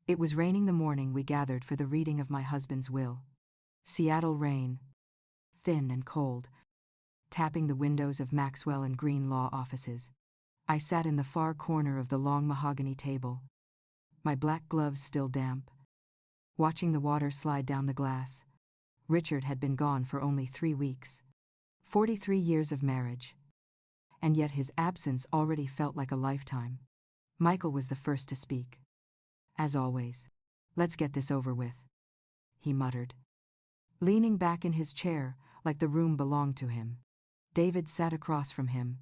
It was raining the morning we gathered for the reading of my husband's will. Seattle rain, thin and cold, tapping the windows of Maxwell and Green law offices. I sat in the far corner of the long mahogany table, my black gloves still damp, watching the water slide down the glass. Richard had been gone for only 3 weeks. 43 years of marriage. And yet his absence already felt like a lifetime. Michael was the first to speak. As always. "Let's get this over with," he muttered, leaning back in his chair like the room belonged to him. David sat across from him,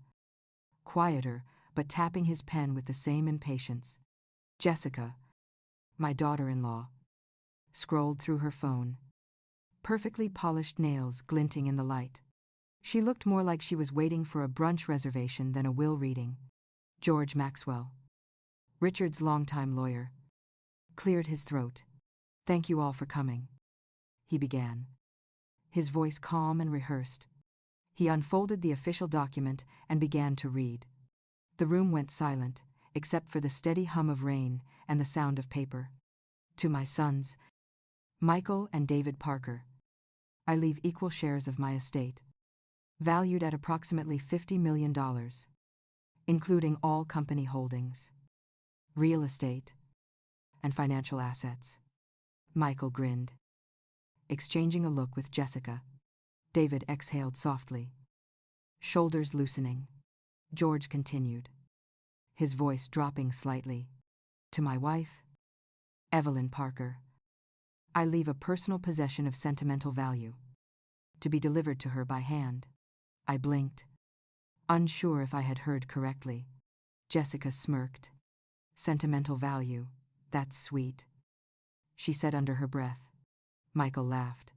quieter, but tapping his pen with the same impatience. Jessica, my daughter-in-law, scrolled through her phone, perfectly polished nails glinting in the light. She looked more like she was waiting for a brunch reservation than a will reading. George Maxwell, Richard's longtime lawyer, cleared his throat. "Thank you all for coming," he began, his voice calm and rehearsed. He unfolded the official document and began to read. The room went silent, except for the steady hum of rain and the sound of paper. "To my sons, Michael and David Parker, I leave equal shares of my estate, valued at approximately $50 million, including all company holdings, real estate, and financial assets." Michael grinned, exchanging a look with Jessica. David exhaled softly, shoulders loosening. George continued, his voice dropping slightly. "To my wife, Evelyn Parker, I leave a personal possession of sentimental value, to be delivered to her by hand." I blinked, unsure if I had heard correctly. Jessica smirked. "Sentimental value, that's sweet," she said under her breath. Michael laughed,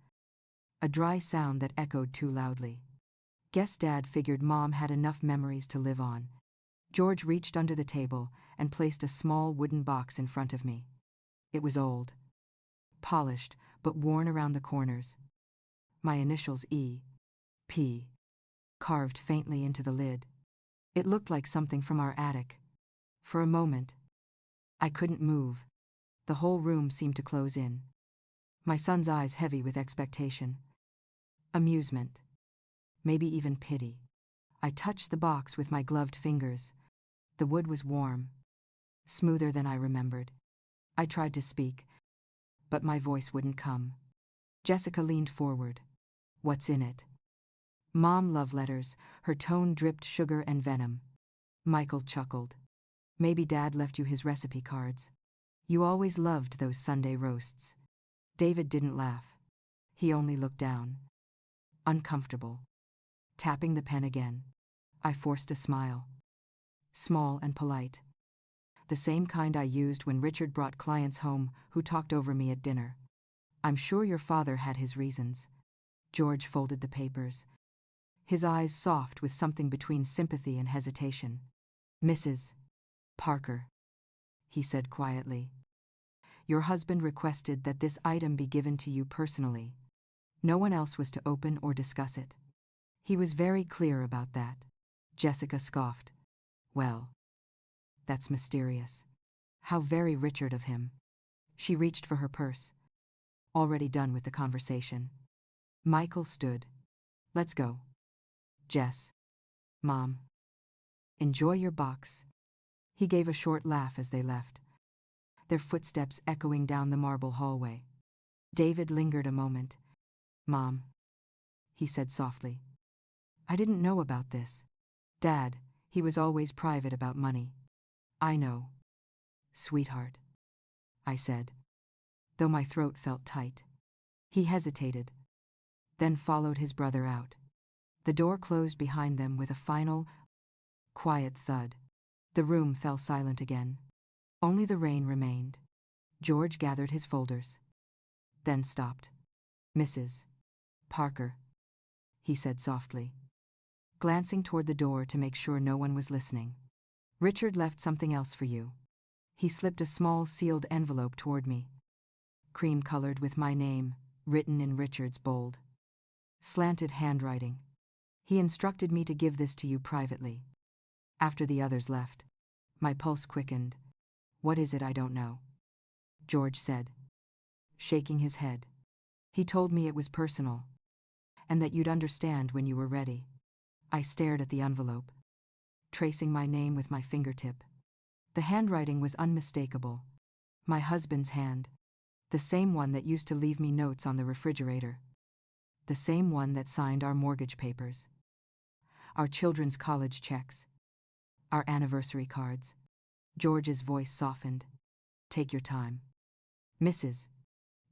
a dry sound that echoed too loudly. Guess Dad figured Mom had enough memories to live on. George reached under the table and placed a small wooden box in front of me. It was old, polished, but worn around the corners. My initials E.P. carved faintly into the lid. It looked like something from our attic. For a moment, I couldn't move. The whole room seemed to close in. My son's eyes heavy with expectation, amusement, maybe even pity. I touched the box with my gloved fingers. The wood was warm, smoother than I remembered. I tried to speak, but my voice wouldn't come. Jessica leaned forward. "What's in it?" Mom love letters, her tone dripped sugar and venom. Michael chuckled. "Maybe Dad left you his recipe cards. You always loved those Sunday roasts." David didn't laugh. He only looked down, uncomfortable. Tapping the pen again, I forced a smile. Small and polite. The same kind I used when Richard brought clients home who talked over me at dinner. "I'm sure your father had his reasons." George folded the papers, his eyes soft with something between sympathy and hesitation. "Mrs. Parker," he said quietly, "your husband requested that this item be given to you personally. No one else was to open or discuss it. He was very clear about that." Jessica scoffed. "Well, that's mysterious. How very Richard of him." She reached for her purse, already done with the conversation. Michael stood. "Let's go. Jess. Mom. Enjoy your box." He gave a short laugh as they left, their footsteps echoing down the marble hallway. David lingered a moment. "Mom," he said softly, "I didn't know about this. Dad, he was always private about money." "I know, sweetheart," I said, though my throat felt tight. He hesitated, then followed his brother out. The door closed behind them with a final, quiet thud. The room fell silent again. Only the rain remained. George gathered his folders, then stopped. "Mrs. Parker," he said softly, glancing toward the door to make sure no one was listening. "Richard left something else for you." He slipped a small sealed envelope toward me, cream-colored with my name, written in Richard's bold, slanted handwriting. "He instructed me to give this to you privately." After the others left, my pulse quickened. "What is it I don't know?" George said, shaking his head. He told me it was personal, and that you'd understand when you were ready. I stared at the envelope, tracing my name with my fingertip. The handwriting was unmistakable. My husband's hand. The same one that used to leave me notes on the refrigerator. The same one that signed our mortgage papers. Our children's college checks. Our anniversary cards. George's voice softened. Take your time. Mrs.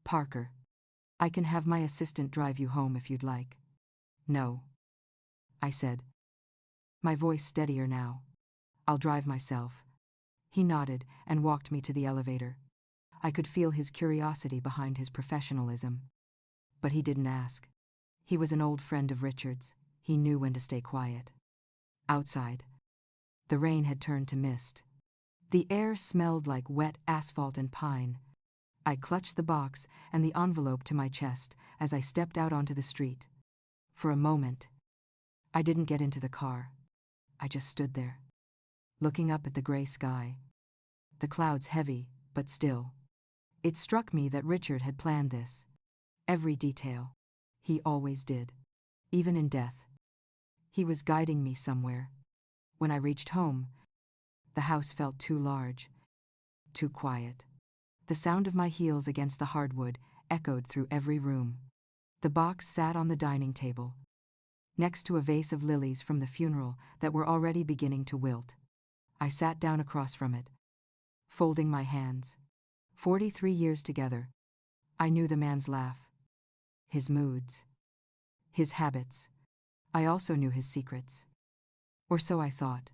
Parker. I can have my assistant drive you home if you'd like. No. I said, my voice steadier now. I'll drive myself. He nodded and walked me to the elevator. I could feel his curiosity behind his professionalism. But he didn't ask. He was an old friend of Richard's. He knew when to stay quiet. Outside, the rain had turned to mist. The air smelled like wet asphalt and pine. I clutched the box and the envelope to my chest as I stepped out onto the street. For a moment, I didn't get into the car. I just stood there, looking up at the gray sky. The clouds heavy, but still. It struck me that Richard had planned this. Every detail. He always did. Even in death. He was guiding me somewhere. When I reached home, the house felt too large, too quiet. The sound of my heels against the hardwood echoed through every room. The box sat on the dining table, next to a vase of lilies from the funeral that were already beginning to wilt. I sat down across from it, folding my hands. 43 years together. I knew the man's laugh, his moods, his habits. I also knew his secrets. Or so I thought.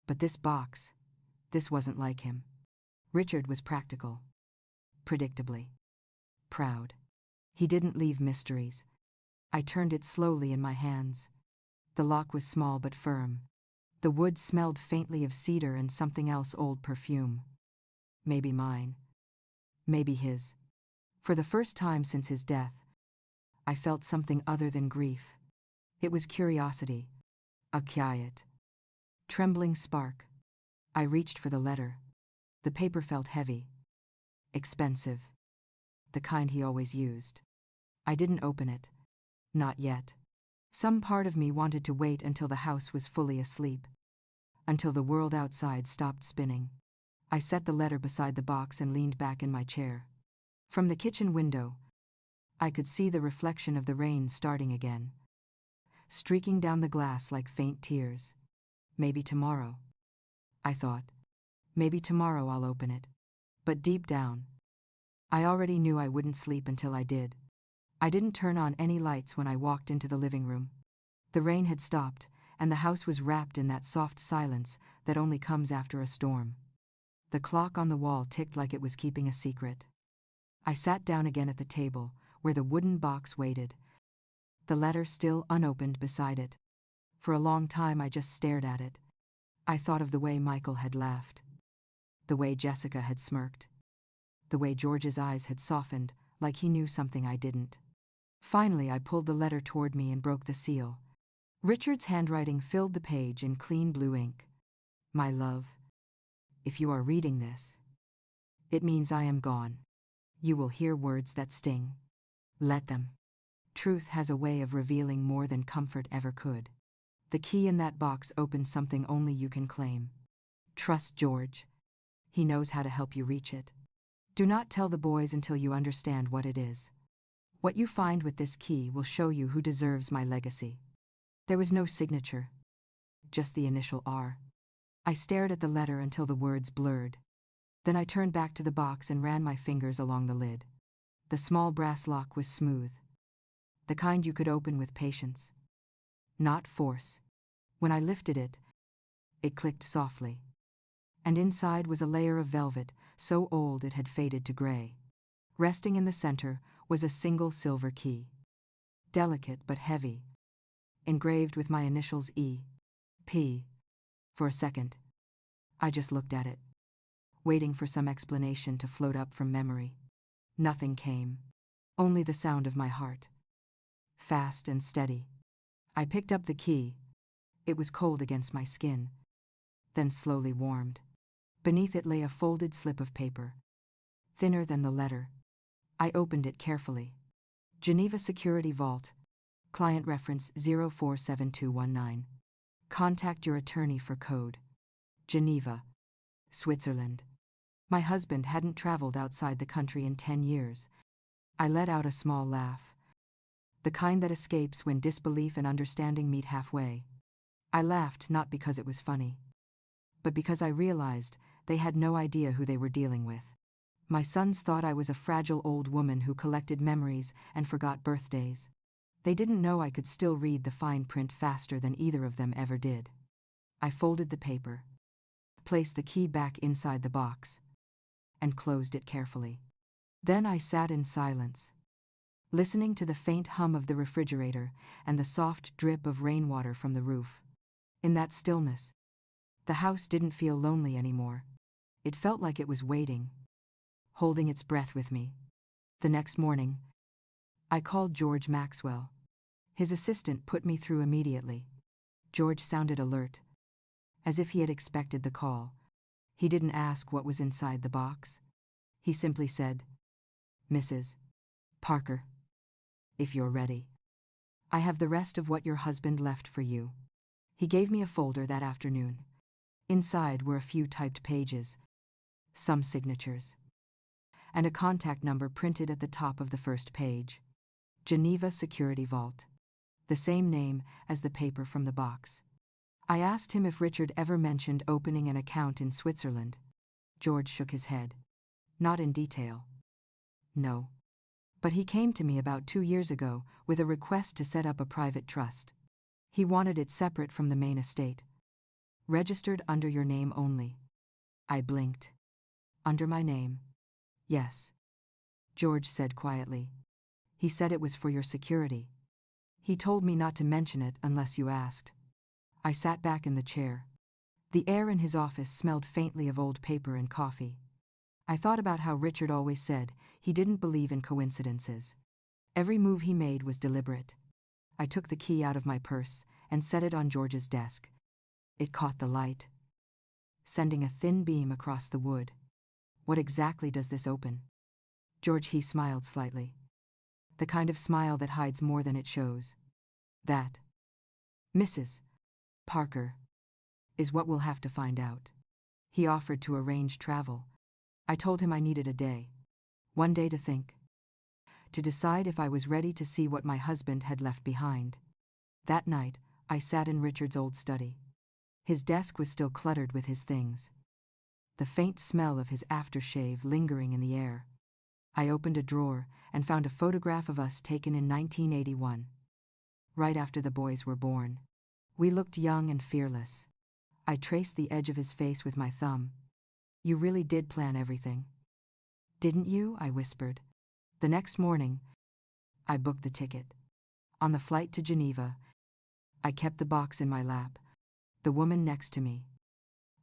But this box, this wasn't like him. Richard was practical. Predictably. Proud. He didn't leave mysteries. I turned it slowly in my hands. The lock was small but firm. The wood smelled faintly of cedar and something else, old perfume. Maybe mine. Maybe his. For the first time since his death, I felt something other than grief. It was curiosity. A quiet, trembling spark. I reached for the letter. The paper felt heavy. Expensive. The kind he always used. I didn't open it. Not yet. Some part of me wanted to wait until the house was fully asleep. Until the world outside stopped spinning. I set the letter beside the box and leaned back in my chair. From the kitchen window, I could see the reflection of the rain starting again, streaking down the glass like faint tears. Maybe tomorrow, I thought. Maybe tomorrow I'll open it. But deep down, I already knew I wouldn't sleep until I did. I didn't turn on any lights when I walked into the living room. The rain had stopped, and the house was wrapped in that soft silence that only comes after a storm. The clock on the wall ticked like it was keeping a secret. I sat down again at the table, where the wooden box waited, the letter still unopened beside it. For a long time I just stared at it. I thought of the way Michael had laughed, the way Jessica had smirked, the way George's eyes had softened, like he knew something I didn't. Finally I pulled the letter toward me and broke the seal. Richard's handwriting filled the page in clean blue ink. My love, if you are reading this, it means I am gone. You will hear words that sting. Let them. Truth has a way of revealing more than comfort ever could. The key in that box opens something only you can claim. Trust George. He knows how to help you reach it. Do not tell the boys until you understand what it is. What you find with this key will show you who deserves my legacy. There was no signature, just the initial R. I stared at the letter until the words blurred. Then I turned back to the box and ran my fingers along the lid. The small brass lock was smooth. The kind you could open with patience, not force. When I lifted it, it clicked softly. And inside was a layer of velvet, so old it had faded to gray. Resting in the center was a single silver key. Delicate but heavy, engraved with my initials E. P. For a second, I just looked at it, waiting for some explanation to float up from memory. Nothing came, only the sound of my heart. Fast and steady. I picked up the key. It was cold against my skin, then slowly warmed. Beneath it lay a folded slip of paper, thinner than the letter. I opened it carefully. Geneva Security Vault. Client reference 047219. Contact your attorney for code. Geneva, Switzerland. My husband hadn't traveled outside the country in 10 years. I let out a small laugh. The kind that escapes when disbelief and understanding meet halfway. I laughed not because it was funny, but because I realized they had no idea who they were dealing with. My sons thought I was a fragile old woman who collected memories and forgot birthdays. They didn't know I could still read the fine print faster than either of them ever did. I folded the paper, placed the key back inside the box, and closed it carefully. Then I sat in silence, listening to the faint hum of the refrigerator and the soft drip of rainwater from the roof. In that stillness, the house didn't feel lonely anymore. It felt like it was waiting, holding its breath with me. The next morning, I called George Maxwell. His assistant put me through immediately. George sounded alert, as if he had expected the call. He didn't ask what was inside the box. He simply said, "Mrs. Parker, if you're ready, I have the rest of what your husband left for you." He gave me a folder that afternoon. Inside were a few typed pages, some signatures, and a contact number printed at the top of the first page. Geneva Security Vault. The same name as the paper from the box. I asked him if Richard ever mentioned opening an account in Switzerland. George shook his head. Not in detail. No. But he came to me about 2 years ago with a request to set up a private trust. He wanted it separate from the main estate. Registered under your name only. I blinked. Under my name? Yes. George said quietly. He said it was for your security. He told me not to mention it unless you asked. I sat back in the chair. The air in his office smelled faintly of old paper and coffee. I thought about how Richard always said he didn't believe in coincidences. Every move he made was deliberate. I took the key out of my purse and set it on George's desk. It caught the light, sending a thin beam across the wood. What exactly does this open? George, he smiled slightly. The kind of smile that hides more than it shows. That, Mrs. Parker, is what we'll have to find out. He offered to arrange travel. I told him I needed a day. One day to think. To decide if I was ready to see what my husband had left behind. That night, I sat in Richard's old study. His desk was still cluttered with his things, the faint smell of his aftershave lingering in the air. I opened a drawer and found a photograph of us taken in 1981, right after the boys were born. We looked young and fearless. I traced the edge of his face with my thumb. You really did plan everything. Didn't you? I whispered. The next morning, I booked the ticket. On the flight to Geneva, I kept the box in my lap, the woman next to me,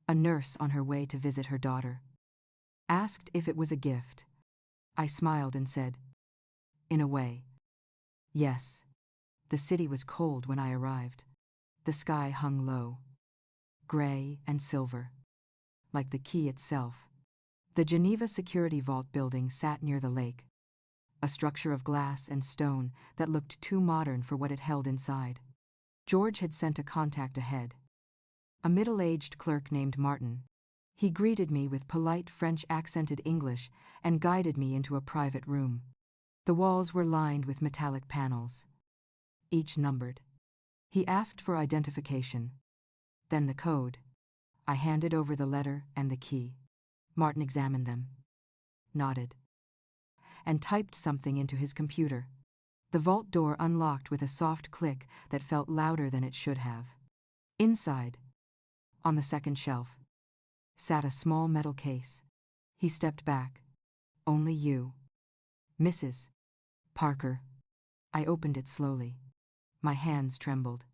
a nurse on her way to visit her daughter, asked if it was a gift. I smiled and said, in a way, yes. The city was cold when I arrived. The sky hung low, gray and silver, like the key itself. The Geneva Security Vault building sat near the lake, a structure of glass and stone that looked too modern for what it held inside. George had sent a contact ahead, a middle-aged clerk named Martin. He greeted me with polite French-accented English and guided me into a private room. The walls were lined with metallic panels, each numbered. He asked for identification, then the code. I handed over the letter and the key. Martin examined them, nodded, and typed something into his computer. The vault door unlocked with a soft click that felt louder than it should have. Inside, on the second shelf, sat a small metal case. He stepped back. Only you, Mrs. Parker. I opened it slowly. My hands trembled,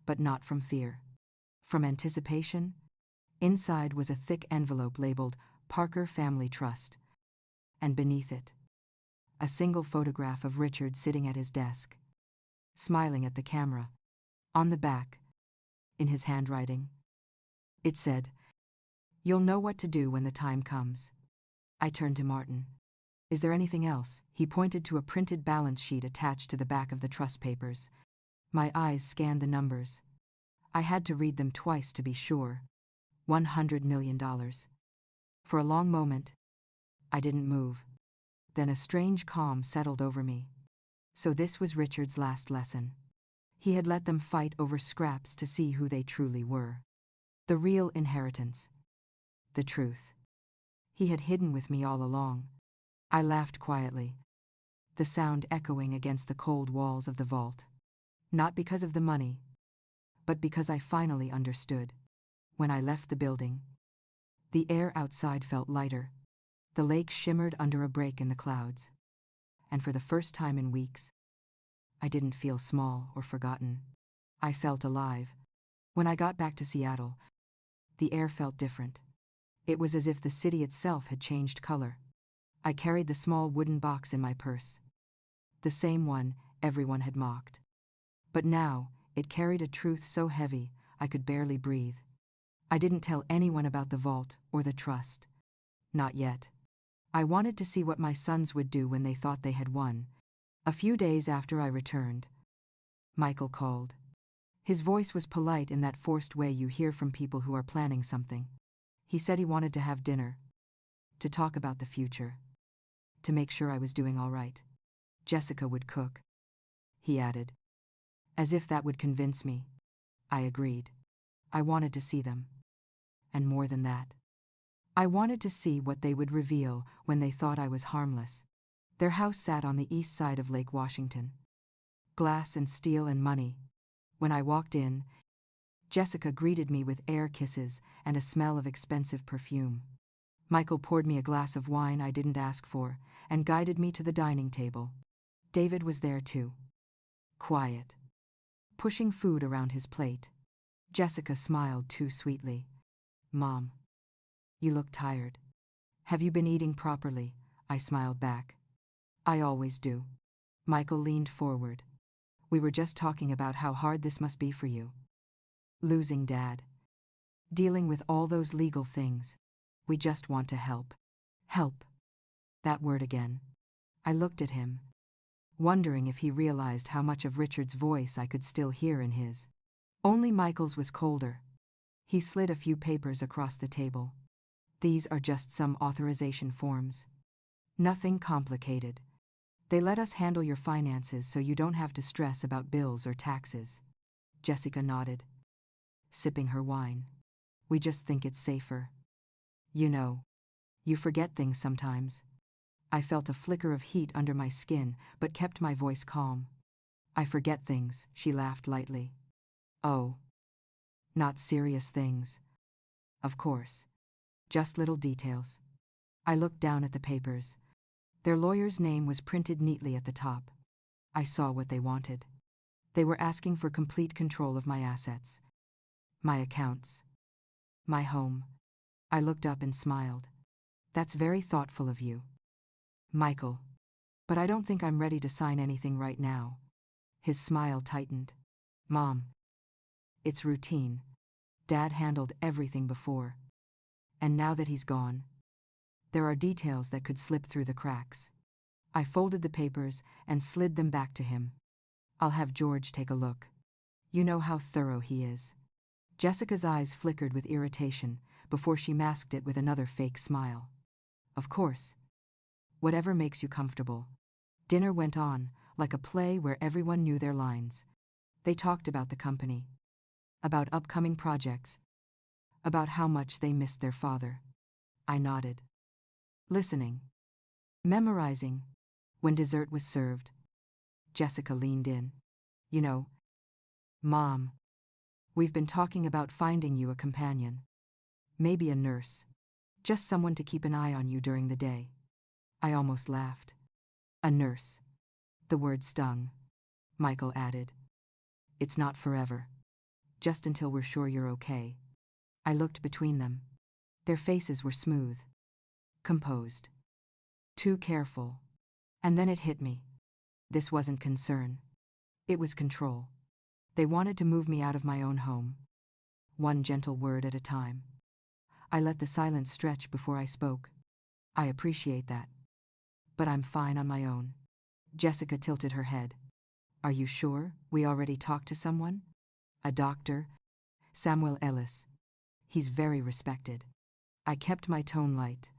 but not from fear. From anticipation. Inside was a thick envelope labeled Parker Family Trust, and beneath it, a single photograph of Richard sitting at his desk, smiling at the camera. On the back, in his handwriting, it said, "You'll know what to do when the time comes." I turned to Martin. Is there anything else? He pointed to a printed balance sheet attached to the back of the trust papers. My eyes scanned the numbers. I had to read them twice to be sure. $100 million. For a long moment, I didn't move. Then a strange calm settled over me. So this was Richard's last lesson. He had let them fight over scraps to see who they truly were. The real inheritance. The truth. He had hidden with me all along. I laughed quietly, the sound echoing against the cold walls of the vault. Not because of the money, but because I finally understood. When I left the building, the air outside felt lighter. The lake shimmered under a break in the clouds. And for the first time in weeks, I didn't feel small or forgotten. I felt alive. When I got back to Seattle, the air felt different. It was as if the city itself had changed color. I carried the small wooden box in my purse. The same one everyone had mocked. But now, it carried a truth so heavy, I could barely breathe. I didn't tell anyone about the vault or the trust. Not yet. I wanted to see what my sons would do when they thought they had won. A few days after I returned, Michael called. His voice was polite in that forced way you hear from people who are planning something. He said he wanted to have dinner, to talk about the future, to make sure I was doing all right. Jessica would cook, he added. As if that would convince me. I agreed. I wanted to see them. And more than that, I wanted to see what they would reveal when they thought I was harmless. Their house sat on the east side of Lake Washington. Glass and steel and money. When I walked in, Jessica greeted me with air kisses and a smell of expensive perfume. Michael poured me a glass of wine I didn't ask for and guided me to the dining table. David was there too. Quiet. Pushing food around his plate. Jessica smiled too sweetly. Mom, you look tired. Have you been eating properly? I smiled back. I always do. Michael leaned forward. We were just talking about how hard this must be for you. Losing Dad. Dealing with all those legal things. We just want to help. Help. That word again. I looked at him, wondering if he realized how much of Richard's voice I could still hear in his. Only Michael's was colder. He slid a few papers across the table. These are just some authorization forms. Nothing complicated. They let us handle your finances so you don't have to stress about bills or taxes. Jessica nodded, sipping her wine. We just think it's safer. You know, you forget things sometimes. I felt a flicker of heat under my skin, but kept my voice calm. I forget things, she laughed lightly. Oh. Not serious things. Of course. Just little details. I looked down at the papers. Their lawyer's name was printed neatly at the top. I saw what they wanted. They were asking for complete control of my assets. My accounts. My home. I looked up and smiled. That's very thoughtful of you, Michael. But I don't think I'm ready to sign anything right now. His smile tightened. Mom. It's routine. Dad handled everything before. And now that he's gone, there are details that could slip through the cracks. I folded the papers and slid them back to him. I'll have George take a look. You know how thorough he is. Jessica's eyes flickered with irritation before she masked it with another fake smile. Of course. Whatever makes you comfortable. Dinner went on, like a play where everyone knew their lines. They talked about the company, about upcoming projects, about how much they missed their father. I nodded. Listening. Memorizing. When dessert was served, Jessica leaned in. You know, Mom, we've been talking about finding you a companion. Maybe a nurse. Just someone to keep an eye on you during the day. I almost laughed. A nurse. The word stung. Michael added. It's not forever. Just until we're sure you're okay. I looked between them. Their faces were smooth. Composed. Too careful. And then it hit me. This wasn't concern. It was control. They wanted to move me out of my own home. One gentle word at a time. I let the silence stretch before I spoke. I appreciate that. But I'm fine on my own. Jessica tilted her head. Are you sure we already talked to someone? A doctor? Samuel Ellis. He's very respected. I kept my tone light.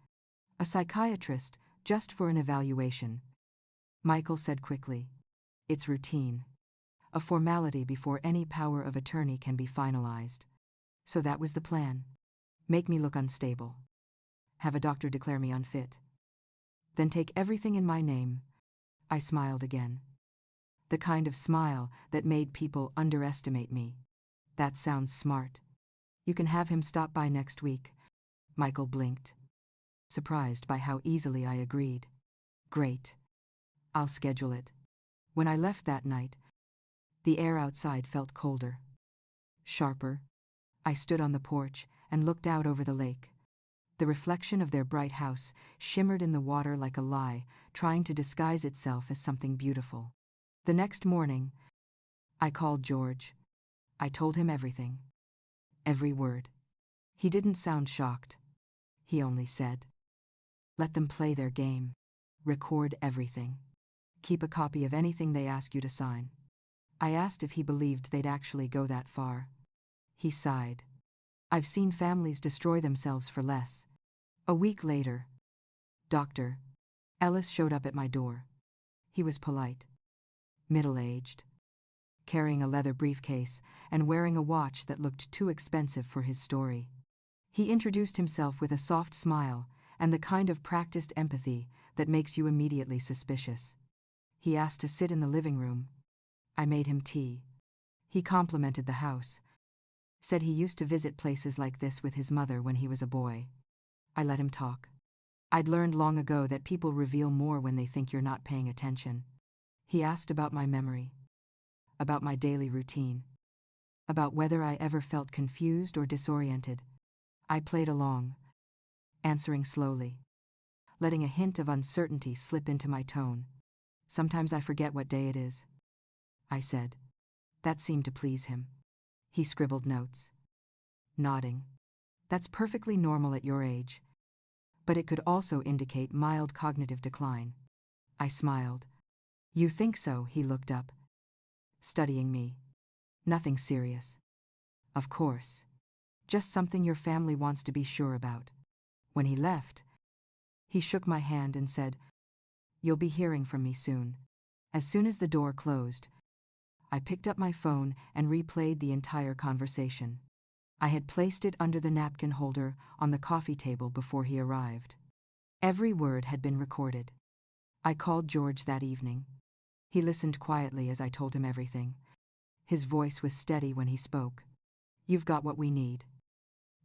A psychiatrist, just for an evaluation. Michael said quickly. It's routine. A formality before any power of attorney can be finalized. So that was the plan. Make me look unstable. Have a doctor declare me unfit. Then take everything in my name. I smiled again. The kind of smile that made people underestimate me. That sounds smart. You can have him stop by next week. Michael blinked, surprised by how easily I agreed. Great. I'll schedule it. When I left that night, the air outside felt colder. Sharper. I stood on the porch and looked out over the lake. The reflection of their bright house shimmered in the water like a lie, trying to disguise itself as something beautiful. The next morning, I called George. I told him everything. Every word. He didn't sound shocked. He only said, let them play their game. Record everything. Keep a copy of anything they ask you to sign. I asked if he believed they'd actually go that far. He sighed. I've seen families destroy themselves for less. A week later, Dr. Ellis showed up at my door. He was polite, middle-aged, carrying a leather briefcase and wearing a watch that looked too expensive for his story. He introduced himself with a soft smile and the kind of practiced empathy that makes you immediately suspicious. He asked to sit in the living room. I made him tea. He complimented the house, said he used to visit places like this with his mother when he was a boy. I let him talk. I'd learned long ago that people reveal more when they think you're not paying attention. He asked about my memory, about my daily routine, about whether I ever felt confused or disoriented. I played along, answering slowly, letting a hint of uncertainty slip into my tone. Sometimes I forget what day it is, I said. That seemed to please him. He scribbled notes, nodding. That's perfectly normal at your age. But it could also indicate mild cognitive decline. I smiled. You think so? He looked up, studying me. Nothing serious. Of course. Just something your family wants to be sure about. When he left, he shook my hand and said, you'll be hearing from me soon. As soon as the door closed, I picked up my phone and replayed the entire conversation. I had placed it under the napkin holder on the coffee table before he arrived. Every word had been recorded. I called George that evening. He listened quietly as I told him everything. His voice was steady when he spoke. You've got what we need.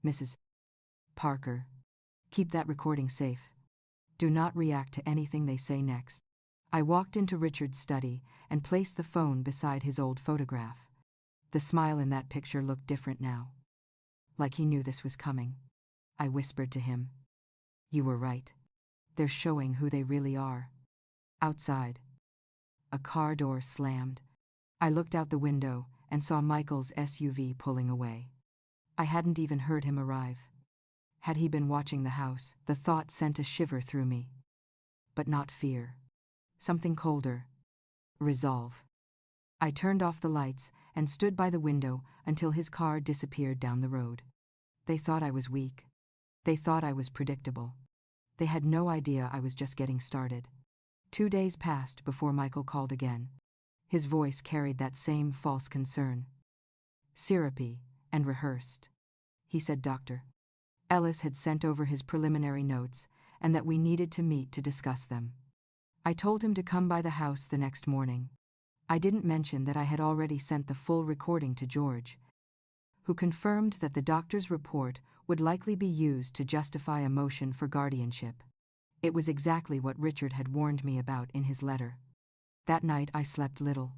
Mrs. Parker, keep that recording safe. Do not react to anything they say next. I walked into Richard's study and placed the phone beside his old photograph. The smile in that picture looked different now. Like he knew this was coming. I whispered to him. You were right. They're showing who they really are. Outside, a car door slammed. I looked out the window and saw Michael's SUV pulling away. I hadn't even heard him arrive. Had he been watching the house, the thought sent a shiver through me. But not fear. Something colder. Resolve. I turned off the lights and stood by the window until his car disappeared down the road. They thought I was weak. They thought I was predictable. They had no idea I was just getting started. 2 days passed before Michael called again. His voice carried that same false concern. Syrupy and rehearsed. He said Dr. Ellis had sent over his preliminary notes and that we needed to meet to discuss them. I told him to come by the house the next morning. I didn't mention that I had already sent the full recording to George, who confirmed that the doctor's report would likely be used to justify a motion for guardianship. It was exactly what Richard had warned me about in his letter. That night I slept little.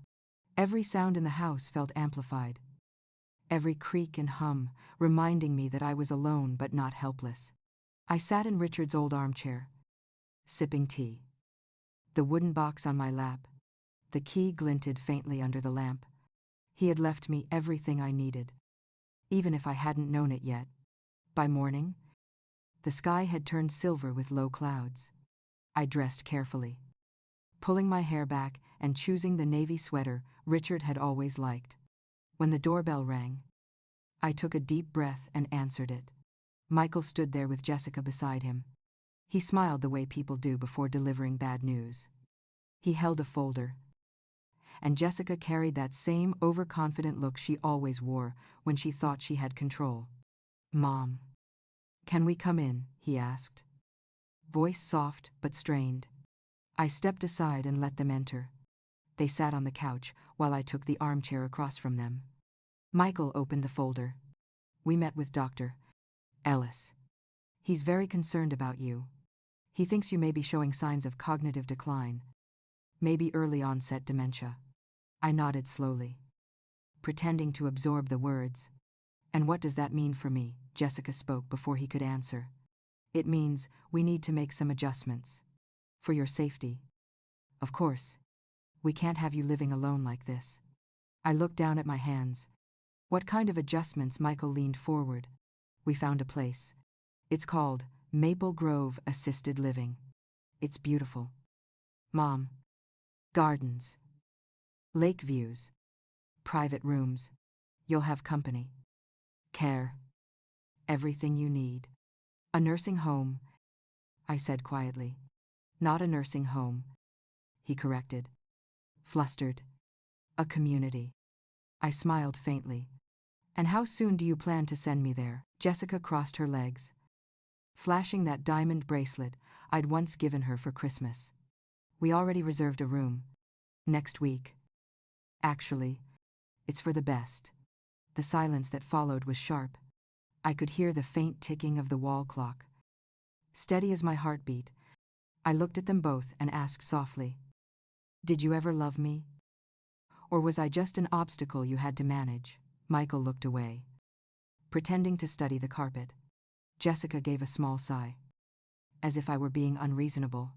Every sound in the house felt amplified. Every creak and hum reminding me that I was alone but not helpless. I sat in Richard's old armchair, sipping tea. The wooden box on my lap. The key glinted faintly under the lamp. He had left me everything I needed, even if I hadn't known it yet. By morning, The sky had turned silver with low clouds. I dressed carefully, pulling my hair back and choosing the navy sweater Richard had always liked. When the doorbell rang, I took a deep breath and answered it. Michael stood there with Jessica beside him. He smiled the way people do before delivering bad news. He held a folder, and Jessica carried that same overconfident look she always wore when she thought she had control. "Mom, can we come in?" he asked. Voice soft but strained. I stepped aside and let them enter. They sat on the couch while I took the armchair across from them. Michael opened the folder. "We met with Dr. Ellis. He's very concerned about you. He thinks you may be showing signs of cognitive decline, maybe early onset dementia." I nodded slowly, pretending to absorb the words. "And what does that mean for me?" Jessica spoke before he could answer. "It means we need to make some adjustments. For your safety. Of course. We can't have you living alone like this." I looked down at my hands. "What kind of adjustments?" Michael leaned forward. "We found a place. It's called Maple Grove Assisted Living. It's beautiful. Mom. Gardens. Lake views. Private rooms. You'll have company. Care. Everything you need. A nursing home," I said quietly. "Not a nursing home," he corrected, flustered. "A community." I smiled faintly. "And how soon do you plan to send me there?" Jessica crossed her legs, flashing that diamond bracelet I'd once given her for Christmas. "We already reserved a room. Next week. Actually, it's for the best." The silence that followed was sharp. I could hear the faint ticking of the wall clock. Steady as my heartbeat, I looked at them both and asked softly, "Did you ever love me? Or was I just an obstacle you had to manage?" Michael looked away, pretending to study the carpet. Jessica gave a small sigh, as if I were being unreasonable.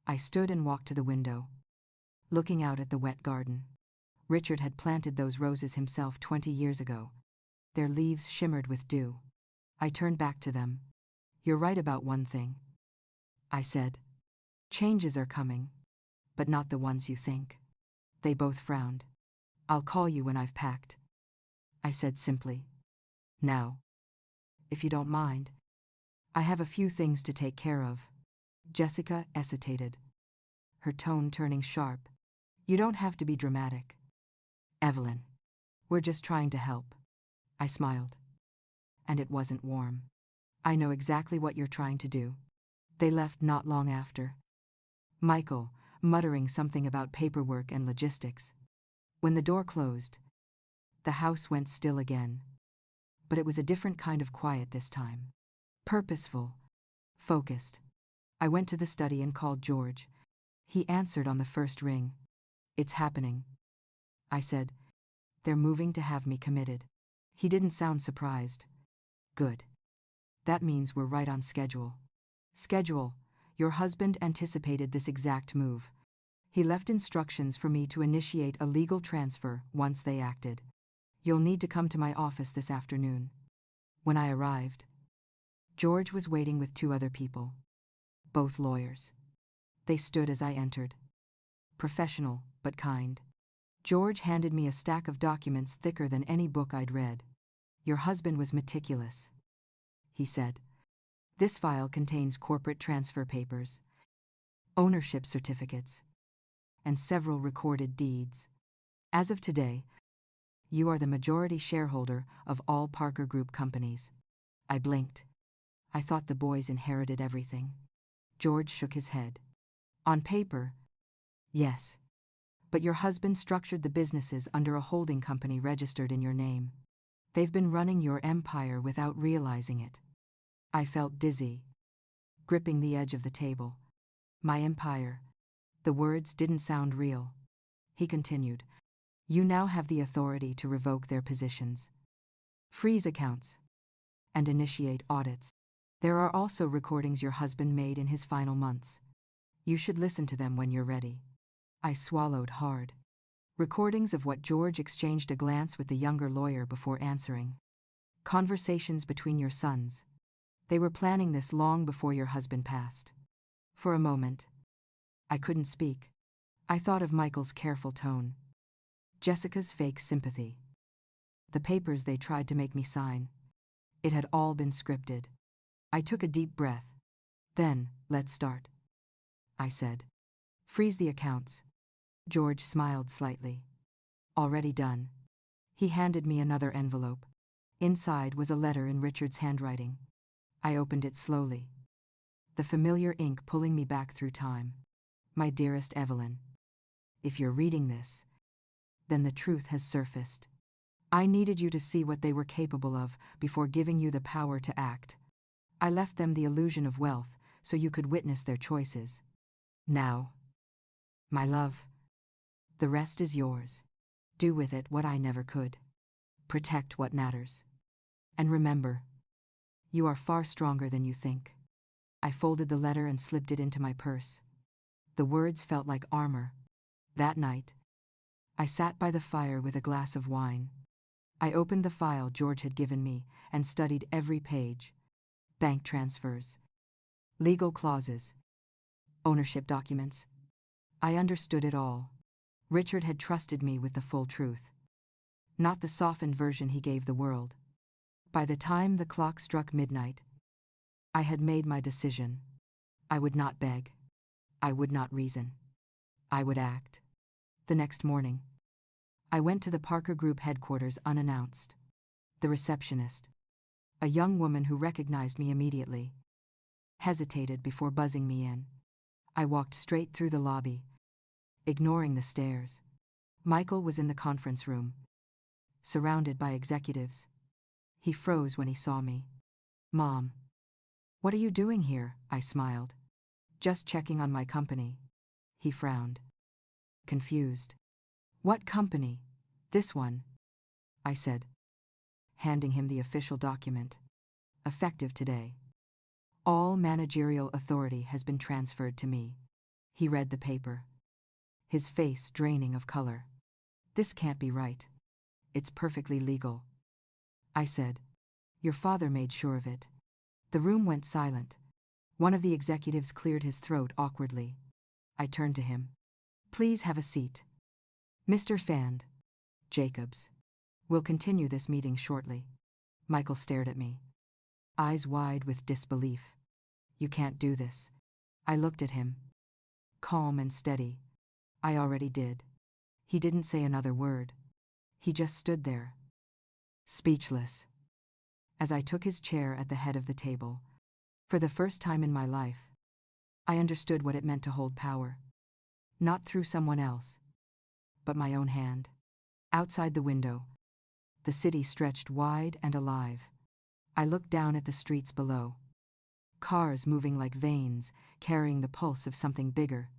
I stood and walked to the window, looking out at the wet garden. Richard had planted those roses himself 20 years ago. Their leaves shimmered with dew. I turned back to them. "You're right about one thing," I said. "Changes are coming, but not the ones you think." They both frowned. "I'll call you when I've packed," I said simply. "Now, if you don't mind, I have a few things to take care of." Jessica hesitated, her tone turning sharp. "You don't have to be dramatic, Evelyn. We're just trying to help." I smiled. And it wasn't warm. "I know exactly what you're trying to do." They left not long after, Michael muttering something about paperwork and logistics. When the door closed, the house went still again. But it was a different kind of quiet this time. Purposeful, focused. I went to the study and called George. He answered on the first ring. "It's happening," I said. "They're moving to have me committed." He didn't sound surprised. "Good. That means we're right on schedule." "Schedule?" Your husband anticipated this exact move. He left instructions for me to initiate a legal transfer once they acted. "You'll need to come to my office this afternoon." When I arrived, George was waiting with 2 other people, both lawyers. They stood as I entered, professional but kind. George handed me a stack of documents thicker than any book I'd read. "Your husband was meticulous," he said. "This file contains corporate transfer papers, ownership certificates, and several recorded deeds. As of today, you are the majority shareholder of all Parker Group companies." I blinked. I thought the boys inherited everything. George shook his head. "On paper, yes. But your husband structured the businesses under a holding company registered in your name. They've been running your empire without realizing it." I felt dizzy, gripping the edge of the table. "My empire." The words didn't sound real. He continued. "You now have the authority to revoke their positions, freeze accounts, and initiate audits. There are also recordings your husband made in his final months. You should listen to them when you're ready." I swallowed hard. Recordings of what George exchanged a glance with the younger lawyer before answering. "Conversations between your sons. They were planning this long before your husband passed. For a moment, I couldn't speak. I thought of Michael's careful tone, Jessica's fake sympathy, the papers they tried to make me sign. It had all been scripted. I took a deep breath. Then, let's start, I said. Freeze the accounts. George smiled slightly. Already done. He handed me another envelope. Inside was a letter in Richard's handwriting. I opened it slowly, the familiar ink pulling me back through time. My dearest Evelyn, if you're reading this, then the truth has surfaced. I needed you to see what they were capable of before giving you the power to act. I left them the illusion of wealth so you could witness their choices. Now, my love, the rest is yours. Do with it what I never could. Protect what matters. And remember, you are far stronger than you think. I folded the letter and slipped it into my purse. The words felt like armor. That night, I sat by the fire with a glass of wine. I opened the file George had given me and studied every page. Bank transfers, legal clauses, ownership documents. I understood it all. Richard had trusted me with the full truth, not the softened version he gave the world. By the time the clock struck midnight, I had made my decision. I would not beg. I would not reason. I would act. The next morning, I went to the Parker Group headquarters unannounced. The receptionist, a young woman who recognized me immediately, hesitated before buzzing me in. I walked straight through the lobby, ignoring the stairs. Michael was in the conference room, surrounded by executives. He froze when he saw me. Mom, what are you doing here? I smiled. Just checking on my company. He frowned, confused. What company? This one, I said, handing him the official document. Effective today. All managerial authority has been transferred to me. He read the paper, his face draining of color. This can't be right. It's perfectly legal. I said, your father made sure of it. The room went silent. One of the executives cleared his throat awkwardly. I turned to him. Please have a seat. Mr. Fand, Jacobs. We'll continue this meeting shortly. Michael stared at me, eyes wide with disbelief. You can't do this. I looked at him, calm and steady. I already did. He didn't say another word. He just stood there, speechless. As I took his chair at the head of the table, for the first time in my life, I understood what it meant to hold power. Not through someone else, but my own hand. Outside the window, the city stretched wide and alive. I looked down at the streets below. Cars moving like veins, carrying the pulse of something bigger.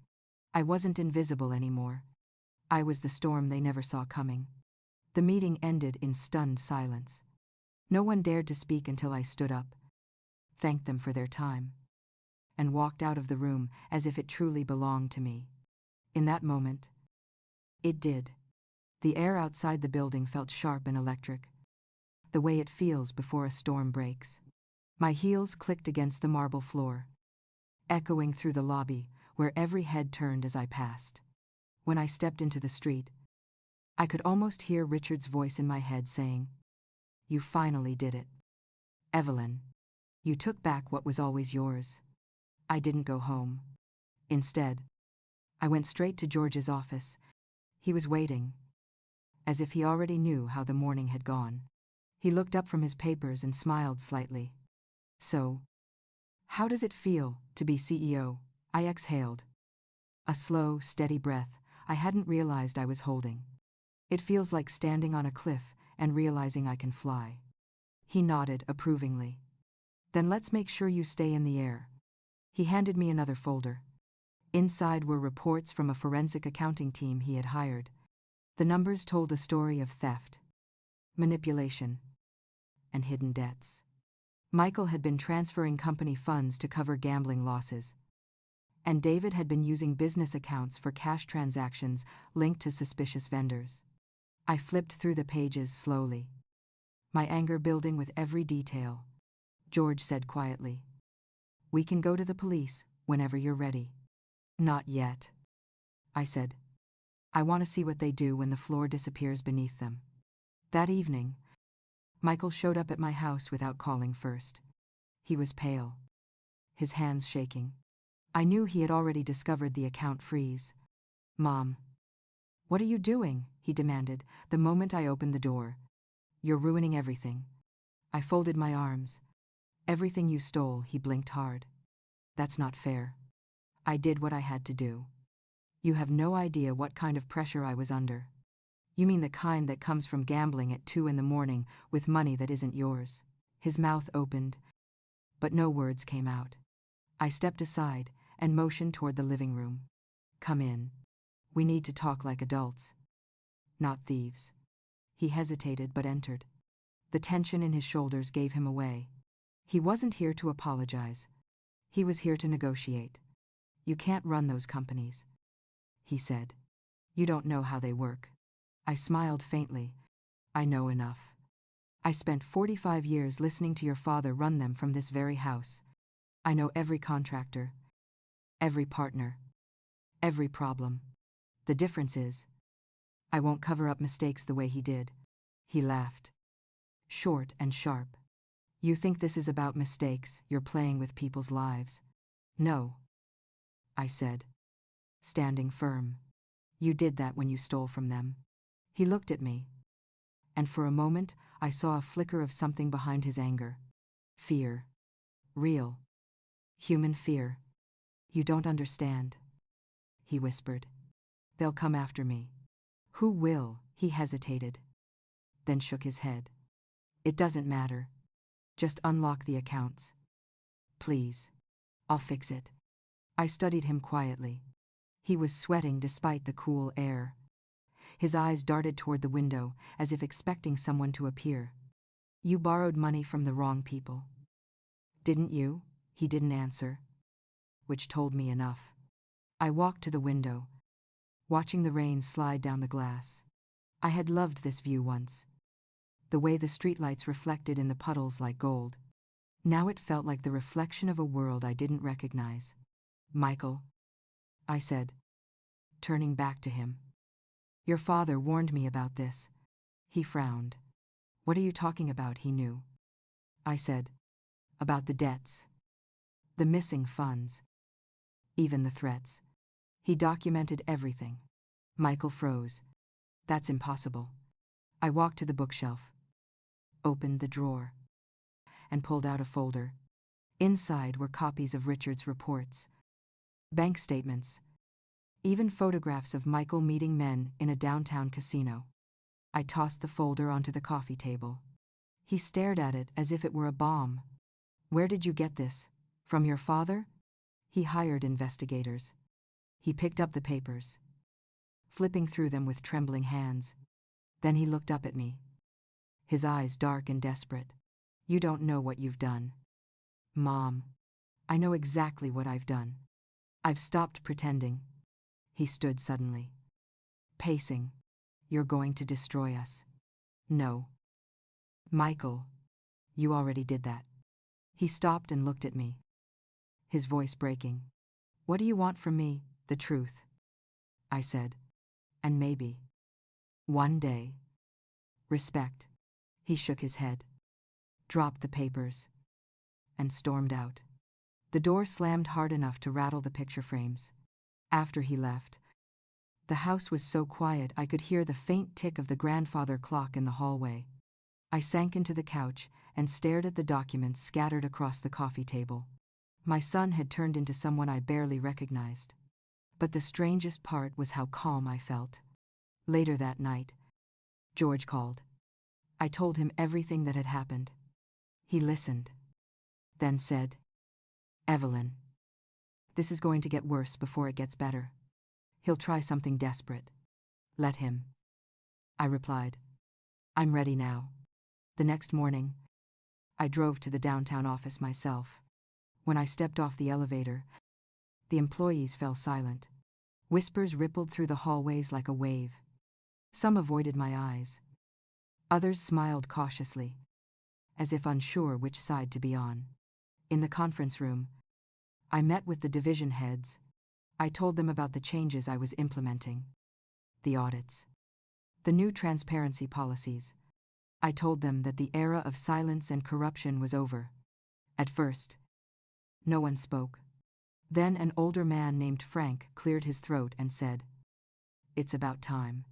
I wasn't invisible anymore. I was the storm they never saw coming. The meeting ended in stunned silence. No one dared to speak until I stood up, thanked them for their time, and walked out of the room as if it truly belonged to me. In that moment, it did. The air outside the building felt sharp and electric, the way it feels before a storm breaks. My heels clicked against the marble floor, echoing through the lobby where every head turned as I passed. When I stepped into the street, I could almost hear Richard's voice in my head saying, "You finally did it. Evelyn, you took back what was always yours." I didn't go home. Instead, I went straight to George's office. He was waiting, as if he already knew how the morning had gone. He looked up from his papers and smiled slightly. "So, how does it feel to be CEO?" I exhaled, a slow, steady breath I hadn't realized I was holding. "It feels like standing on a cliff and realizing I can fly." He nodded approvingly. "Then let's make sure you stay in the air." He handed me another folder. Inside were reports from a forensic accounting team he had hired. The numbers told a story of theft, manipulation, and hidden debts. Michael had been transferring company funds to cover gambling losses, and David had been using business accounts for cash transactions linked to suspicious vendors. I flipped through the pages slowly, my anger building with every detail. George said quietly. We can go to the police whenever you're ready. Not yet, I said. I want to see what they do when the floor disappears beneath them. That evening, Michael showed up at my house without calling first. He was pale, his hands shaking. I knew he had already discovered the account freeze. Mom, what are you doing? He demanded, the moment I opened the door. You're ruining everything. I folded my arms. Everything you stole, he blinked hard. That's not fair. I did what I had to do. You have no idea what kind of pressure I was under. You mean the kind that comes from gambling at 2 a.m. with money that isn't yours. His mouth opened, but no words came out. I stepped aside and motioned toward the living room. Come in. We need to talk like adults, not thieves. He hesitated but entered. The tension in his shoulders gave him away. He wasn't here to apologize. He was here to negotiate. You can't run those companies, he said. You don't know how they work. I smiled faintly. I know enough. I spent 45 years listening to your father run them from this very house. I know every contractor, every partner, every problem. The difference is, I won't cover up mistakes the way he did. He laughed. Short and sharp. You think this is about mistakes, you're playing with people's lives. No, I said, standing firm. You did that when you stole from them. He looked at me, and for a moment I saw a flicker of something behind his anger. Fear. Real. Human fear. You don't understand, he whispered. They'll come after me. Who will? He hesitated, then shook his head. It doesn't matter. Just unlock the accounts. Please. I'll fix it. I studied him quietly. He was sweating despite the cool air. His eyes darted toward the window, as if expecting someone to appear. You borrowed money from the wrong people. Didn't you? He didn't answer, which told me enough. I walked to the window, watching the rain slide down the glass. I had loved this view once, the way the streetlights reflected in the puddles like gold. Now it felt like the reflection of a world I didn't recognize. Michael, I said, turning back to him. Your father warned me about this. He frowned. What are you talking about? He knew. I said, about the debts, the missing funds, even the threats. He documented everything. Michael froze. That's impossible. I walked to the bookshelf, opened the drawer, and pulled out a folder. Inside were copies of Richard's reports, bank statements, even photographs of Michael meeting men in a downtown casino. I tossed the folder onto the coffee table. He stared at it as if it were a bomb. Where did you get this? From your father? He hired investigators. He picked up the papers, flipping through them with trembling hands. Then he looked up at me, his eyes dark and desperate. You don't know what you've done. Mom, I know exactly what I've done. I've stopped pretending. He stood suddenly, pacing. You're going to destroy us. No. Michael, you already did that. He stopped and looked at me, his voice breaking. What do you want from me? The truth, I said. And maybe, one day, respect. He shook his head, dropped the papers, and stormed out. The door slammed hard enough to rattle the picture frames. After he left, the house was so quiet I could hear the faint tick of the grandfather clock in the hallway. I sank into the couch and stared at the documents scattered across the coffee table. My son had turned into someone I barely recognized. But the strangest part was how calm I felt. Later that night, George called. I told him everything that had happened. He listened, then said, Evelyn, this is going to get worse before it gets better. He'll try something desperate. Let him. I replied, I'm ready now. The next morning, I drove to the downtown office myself. When I stepped off the elevator, the employees fell silent. Whispers rippled through the hallways like a wave. Some avoided my eyes. Others smiled cautiously. as if unsure which side to be on. In the conference room, I met with the division heads. I told them about the changes I was implementing. The audits. The new transparency policies. I told them that the era of silence and corruption was over. At first, no one spoke. Then an older man named Frank cleared his throat and said, "It's about time."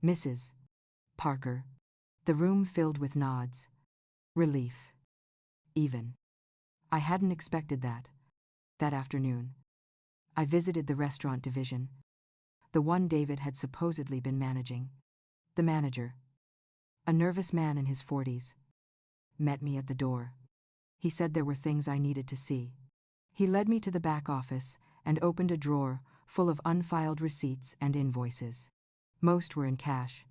Mrs. Parker. The room filled with nods. Relief. Even. I hadn't expected that. That afternoon, I visited the restaurant division, the one David had supposedly been managing. The manager, a nervous man in his 40s, met me at the door. He said there were things I needed to see. He led me to the back office and opened a drawer full of unfiled receipts and invoices. Most were in cash.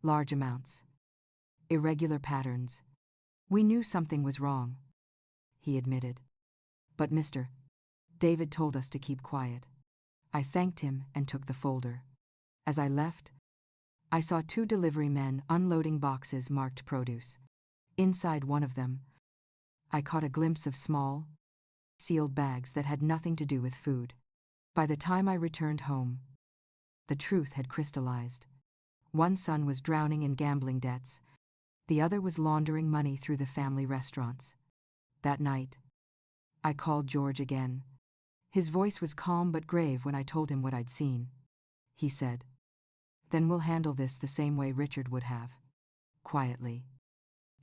Large amounts. Irregular patterns. We knew something was wrong, he admitted. But Mr. David told us to keep quiet. I thanked him and took the folder. As I left, I saw 2 delivery men unloading boxes marked produce. Inside one of them, I caught a glimpse of small, sealed bags that had nothing to do with food. By the time I returned home, the truth had crystallized. One son was drowning in gambling debts. The other was laundering money through the family restaurants. That night, I called George again. His voice was calm but grave when I told him what I'd seen. He said, "Then we'll handle this the same way Richard would have. Quietly.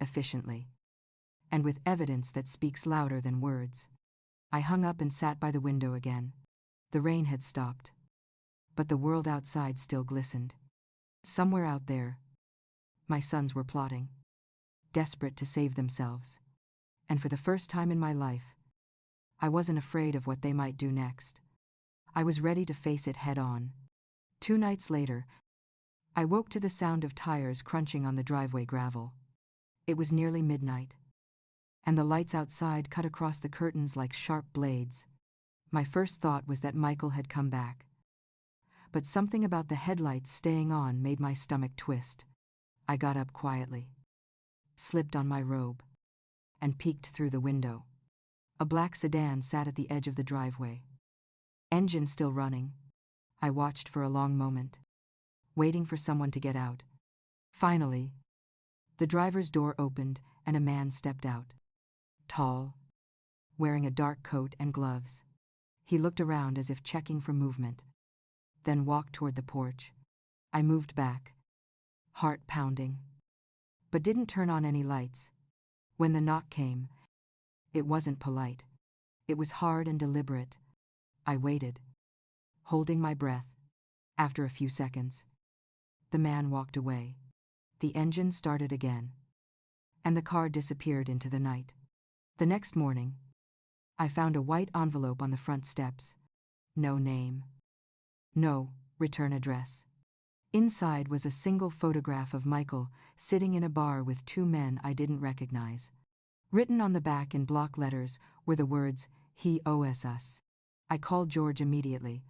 Efficiently. And with evidence that speaks louder than words." I hung up and sat by the window again. The rain had stopped, but the world outside still glistened. Somewhere out there, my sons were plotting, desperate to save themselves. And for the first time in my life, I wasn't afraid of what they might do next. I was ready to face it head on. 2 nights later, I woke to the sound of tires crunching on the driveway gravel. It was nearly midnight, and the lights outside cut across the curtains like sharp blades. My first thought was that Michael had come back. But something about the headlights staying on made my stomach twist. I got up quietly, slipped on my robe, and peeked through the window. A black sedan sat at the edge of the driveway. Engine still running. I watched for a long moment, waiting for someone to get out. Finally, the driver's door opened and a man stepped out. Tall, wearing a dark coat and gloves. He looked around as if checking for movement, then walked toward the porch. I moved back, heart pounding, but didn't turn on any lights. When the knock came, it wasn't polite. It was hard and deliberate. I waited, holding my breath. After a few seconds, the man walked away. The engine started again, and the car disappeared into the night. The next morning, I found a white envelope on the front steps. No name. No return address. Inside was a single photograph of Michael sitting in a bar with 2 men I didn't recognize. Written on the back in block letters were the words, "He owes us." I called George immediately.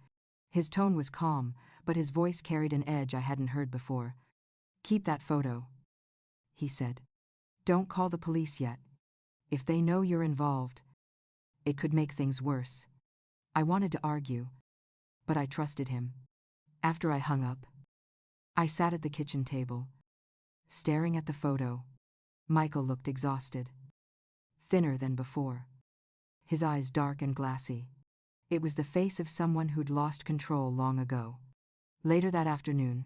His tone was calm, but his voice carried an edge I hadn't heard before. "Keep that photo," he said. "Don't call the police yet. If they know you're involved, it could make things worse." I wanted to argue, but I trusted him. After I hung up, I sat at the kitchen table, staring at the photo. Michael looked exhausted, thinner than before, his eyes dark and glassy. It was the face of someone who'd lost control long ago. Later that afternoon,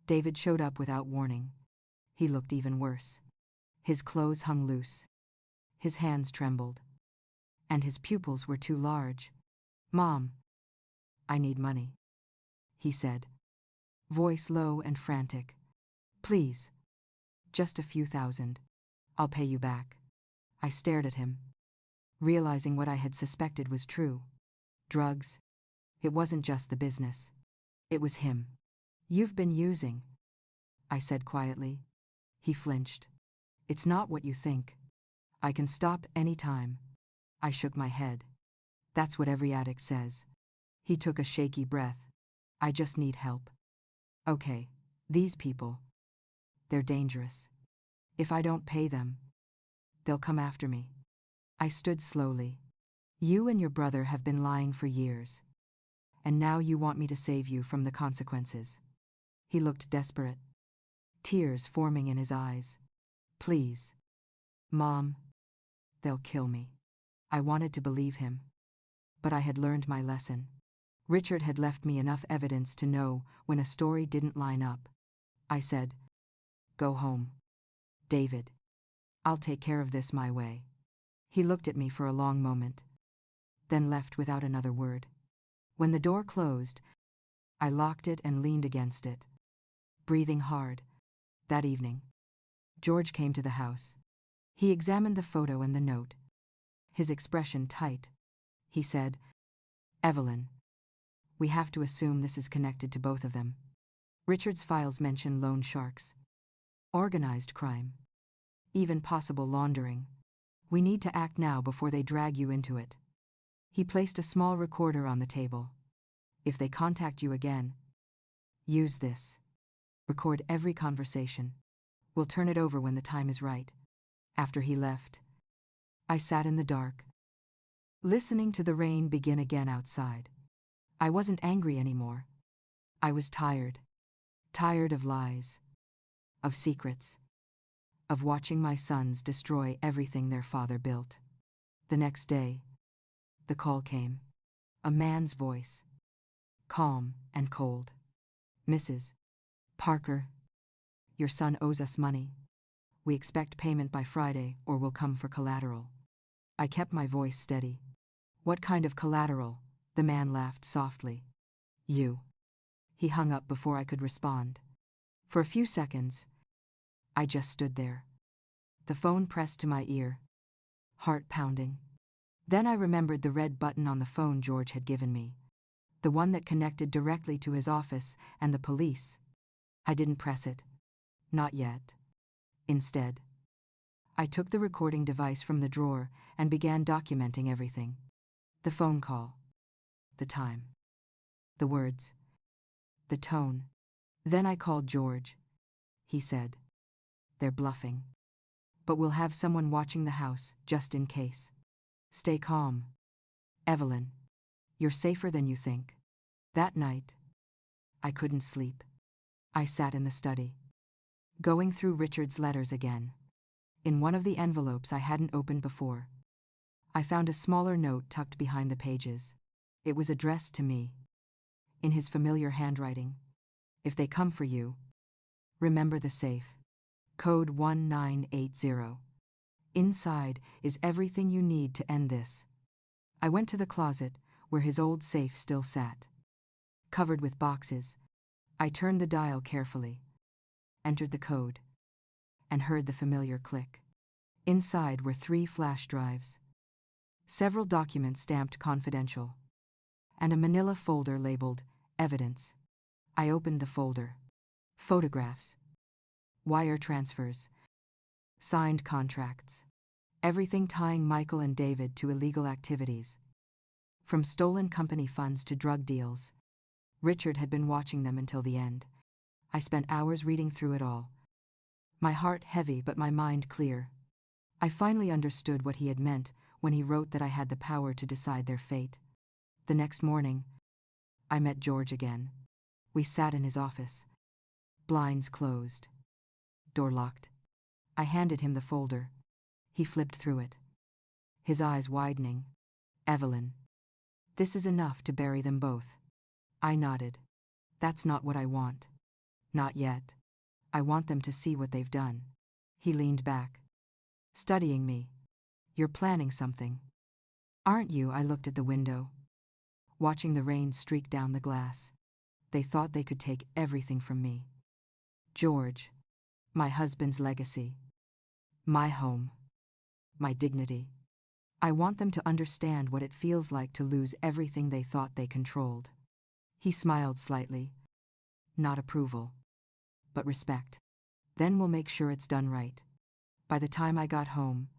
David showed up without warning. He looked even worse. His clothes hung loose, his hands trembled, and his pupils were too large. "Mom, I need money," he said, voice low and frantic. "Please, just a few thousand. I'll pay you back." I stared at him, realizing what I had suspected was true. Drugs. It wasn't just the business. It was him. "You've been using," I said quietly. He flinched. "It's not what you think. I can stop any time." I shook my head. "That's what every addict says." He took a shaky breath. "I just need help." "Okay, these people. They're dangerous. If I don't pay them, They'll come after me. I stood slowly. You and your brother have been lying for years. And now you want me to save you from the consequences. He looked desperate, tears forming in his eyes. Please. Mom. They'll kill me. I wanted to believe him. But I had learned my lesson. Richard had left me enough evidence to know when a story didn't line up. I said, "Go home. David. I'll take care of this my way." He looked at me for a long moment, then left without another word. When the door closed, I locked it and leaned against it, breathing hard. That evening, George came to the house. He examined the photo and the note, his expression tight. He said, "Evelyn, we have to assume this is connected to both of them. Richard's files mention loan sharks, organized crime, even possible laundering. We need to act now before they drag you into it." He placed a small recorder on the table. "If they contact you again, use this. Record every conversation. We'll turn it over when the time is right." After he left, I sat in the dark, listening to the rain begin again outside. I wasn't angry anymore. I was tired. Tired of lies, of secrets, of watching my sons destroy everything their father built. The next day, the call came. A man's voice, calm and cold. "Mrs. Parker, your son owes us money. We expect payment by Friday or we'll come for collateral." I kept my voice steady. "What kind of collateral?" The man laughed softly. "You." He hung up before I could respond. For a few seconds, I just stood there. The phone pressed to my ear, heart pounding. Then I remembered the red button on the phone George had given me, the one that connected directly to his office and the police. I didn't press it. Not yet. Instead, I took the recording device from the drawer and began documenting everything. The phone call, the time, the words, the tone. Then I called George. He said, "They're bluffing. But we'll have someone watching the house, just in case. Stay calm. Evelyn, you're safer than you think." That night, I couldn't sleep. I sat in the study, going through Richard's letters again. In one of the envelopes I hadn't opened before, I found a smaller note tucked behind the pages. It was addressed to me, in his familiar handwriting. "If they come for you, remember the safe. Code 1980. Inside is everything you need to end this." I went to the closet, where his old safe still sat, covered with boxes. I turned the dial carefully, entered the code, and heard the familiar click. Inside were 3 flash drives, several documents stamped confidential, and a manila folder labeled Evidence. I opened the folder. Photographs, wire transfers, signed contracts, everything tying Michael and David to illegal activities. From stolen company funds to drug deals, Richard had been watching them until the end. I spent hours reading through it all, my heart heavy but my mind clear. I finally understood what he had meant when he wrote that I had the power to decide their fate. The next morning, I met George again. We sat in his office, blinds closed, door locked. I handed him the folder. He flipped through it, his eyes widening. "Evelyn, this is enough to bury them both." I nodded. "That's not what I want. Not yet. I want them to see what they've done." He leaned back, studying me. "You're planning something, aren't you?" I looked at the window, watching the rain streak down the glass. They thought they could take everything from me. George, my husband's legacy, my home, my dignity. I want them to understand what it feels like to lose everything they thought they controlled. He smiled slightly. Not approval, but respect. "Then we'll make sure it's done right." By the time I got home,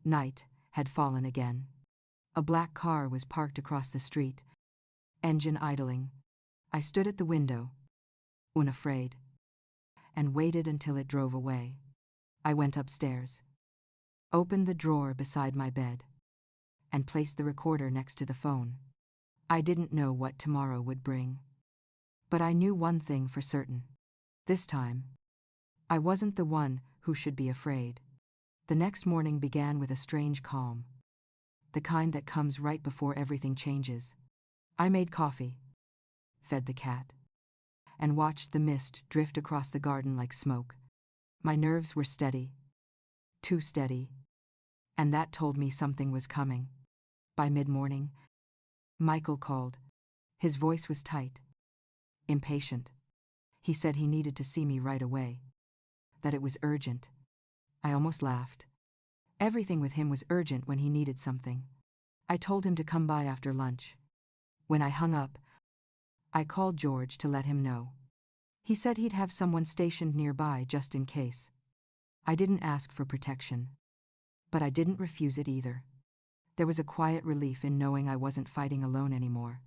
night had fallen again. A black car was parked across the street, engine idling. I stood at the window, unafraid, and waited until it drove away. I went upstairs. opened the drawer beside my bed, and placed the recorder next to the phone. I didn't know what tomorrow would bring. But I knew one thing for certain. This time, I wasn't the one who should be afraid. The next morning began with a strange calm. The kind that comes right before everything changes. I made coffee, fed the cat, and watched the mist drift across the garden like smoke. My nerves were steady, too steady, and that told me something was coming. By mid-morning, Michael called. His voice was tight, impatient. He said he needed to see me right away, that it was urgent. I almost laughed. Everything with him was urgent when he needed something. I told him to come by after lunch. When I hung up, I called George to let him know. He said he'd have someone stationed nearby just in case. I didn't ask for protection, but I didn't refuse it either. There was a quiet relief in knowing I wasn't fighting alone anymore.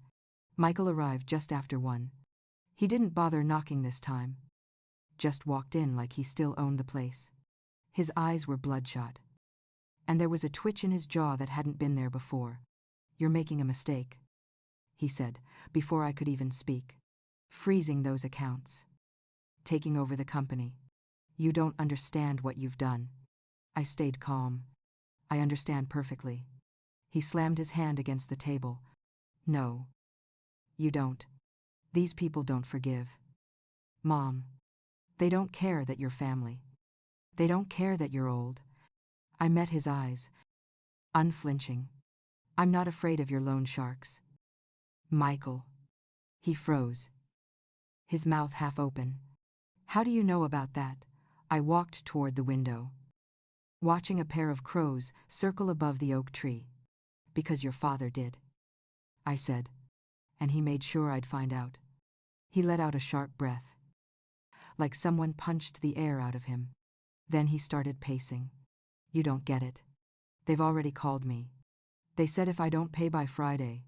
Michael arrived just after 1. He didn't bother knocking this time. Just walked in like he still owned the place. His eyes were bloodshot, and there was a twitch in his jaw that hadn't been there before. "You're making a mistake," he said, before I could even speak. "Freezing those accounts. Taking over the company. You don't understand what you've done." I stayed calm. "I understand perfectly." He slammed his hand against the table. "No. You don't. These people don't forgive. Mom. They don't care that you're family. They don't care that you're old." I met his eyes, unflinching. "I'm not afraid of your loan sharks." "Michael." He froze, his mouth half open. "How do you know about that?" I walked toward the window, watching a pair of crows circle above the oak tree. "Because your father did," I said, and he made sure I'd find out. He let out a sharp breath, like someone punched the air out of him. Then he started pacing. "You don't get it. They've already called me. They said if I don't pay by Friday,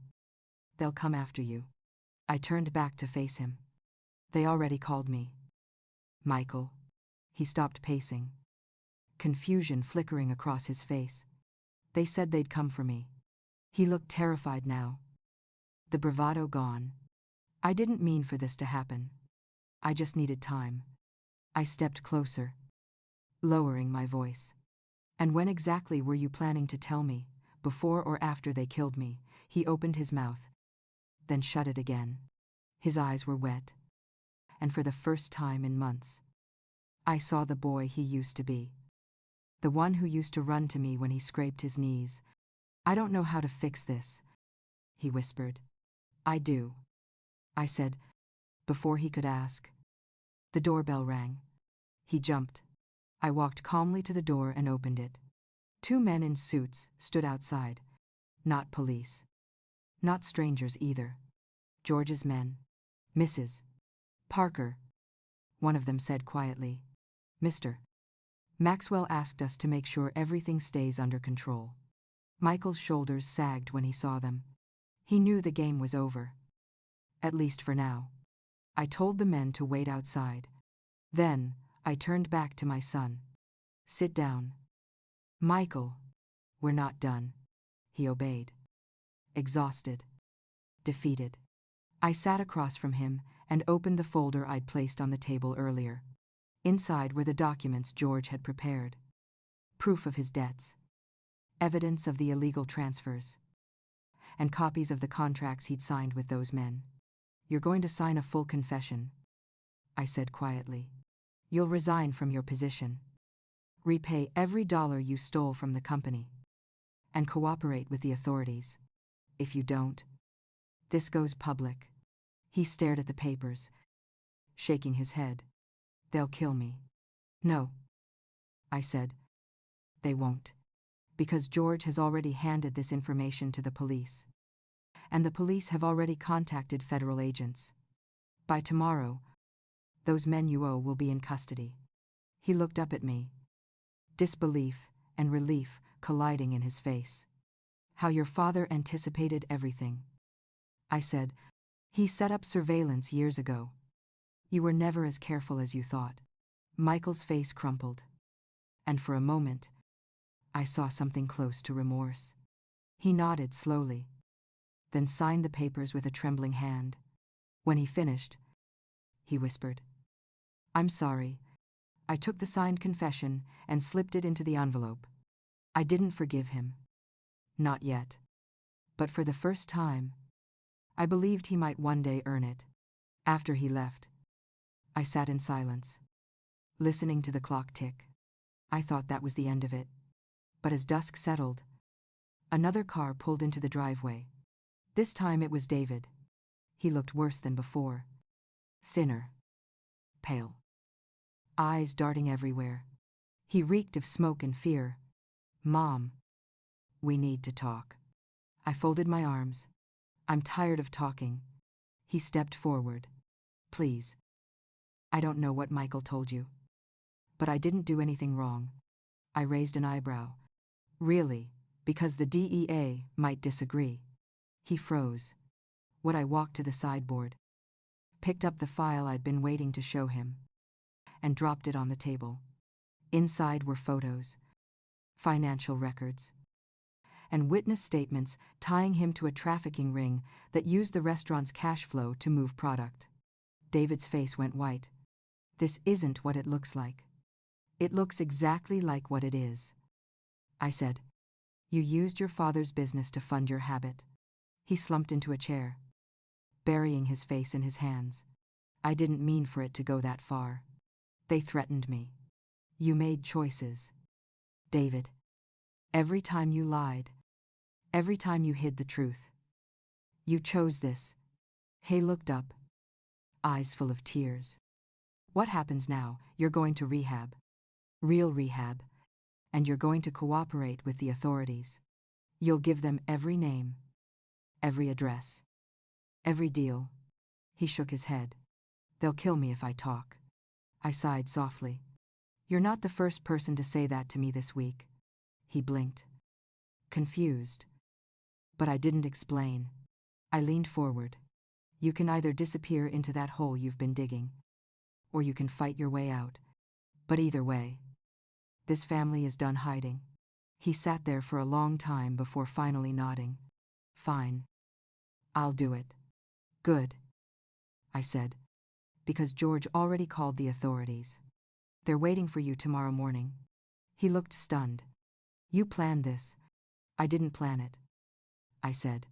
they'll come after you." I turned back to face him. "They already called me." "Michael." He stopped pacing, confusion flickering across his face. "They said they'd come for me." He looked terrified now, the bravado gone. "I didn't mean for this to happen. I just needed time." I stepped closer, lowering my voice. "And when exactly were you planning to tell me? Before or after they killed me?" He opened his mouth, then shut it again. His eyes were wet, and for the first time in months, I saw the boy he used to be. The one who used to run to me when he scraped his knees. "I don't know how to fix this," he whispered. "I do," I said, before he could ask. The doorbell rang. He jumped. I walked calmly to the door and opened it. 2 men in suits stood outside. Not police. Not strangers either. George's men. "Mrs. Parker," one of them said quietly. "Mr. Maxwell asked us to make sure everything stays under control." Michael's shoulders sagged when he saw them. He knew the game was over. At least for now. I told the men to wait outside. Then, I turned back to my son. "Sit down." "Michael, we're not done." He obeyed. Exhausted. Defeated. I sat across from him and opened the folder I'd placed on the table earlier. Inside were the documents George had prepared. Proof of his debts. Evidence of the illegal transfers. And copies of the contracts he'd signed with those men. "You're going to sign a full confession," I said quietly. "You'll resign from your position. Repay every dollar you stole from the company. And cooperate with the authorities. If you don't, this goes public." He stared at the papers, shaking his head. "They'll kill me." "No," I said. "They won't. Because George has already handed this information to the police. And the police have already contacted federal agents. By tomorrow, those men you owe will be in custody." He looked up at me, disbelief and relief colliding in his face. "How your father anticipated everything," I said. "He set up surveillance years ago. You were never as careful as you thought." Michael's face crumpled, and for a moment, I saw something close to remorse. He nodded slowly, then signed the papers with a trembling hand. When he finished, he whispered, "I'm sorry." I took the signed confession and slipped it into the envelope. I didn't forgive him. Not yet. But for the first time, I believed he might one day earn it. After he left, I sat in silence, listening to the clock tick. I thought that was the end of it. But as dusk settled, another car pulled into the driveway. This time it was David. He looked worse than before. Thinner. Pale. Eyes darting everywhere. He reeked of smoke and fear. "Mom, we need to talk." I folded my arms. "I'm tired of talking." He stepped forward. "Please. I don't know what Michael told you. But I didn't do anything wrong." I raised an eyebrow. "Really? Because the DEA might disagree." He froze. Would I walked to the sideboard, picked up the file I'd been waiting to show him, and dropped it on the table. Inside were photos, financial records, and witness statements tying him to a trafficking ring that used the restaurant's cash flow to move product. David's face went white. "This isn't what it looks like." "It looks exactly like what it is," I said. "You used your father's business to fund your habit." He slumped into a chair, burying his face in his hands. "I didn't mean for it to go that far. They threatened me. You made choices, David. Every time you lied, every time you hid the truth. You chose this." He looked up, eyes full of tears. "What happens now? You're going to rehab. Real rehab. And you're going to cooperate with the authorities. You'll give them every name, every address, every deal." He shook his head. "They'll kill me if I talk." I sighed softly. "You're not the first person to say that to me this week." He blinked, confused. But I didn't explain. I leaned forward. "You can either disappear into that hole you've been digging, or you can fight your way out. But either way, this family is done hiding." He sat there for a long time before finally nodding. "Fine. I'll do it." "Good," I said, "because George already called the authorities. They're waiting for you tomorrow morning." He looked stunned. "You planned this." "I didn't plan it," I said.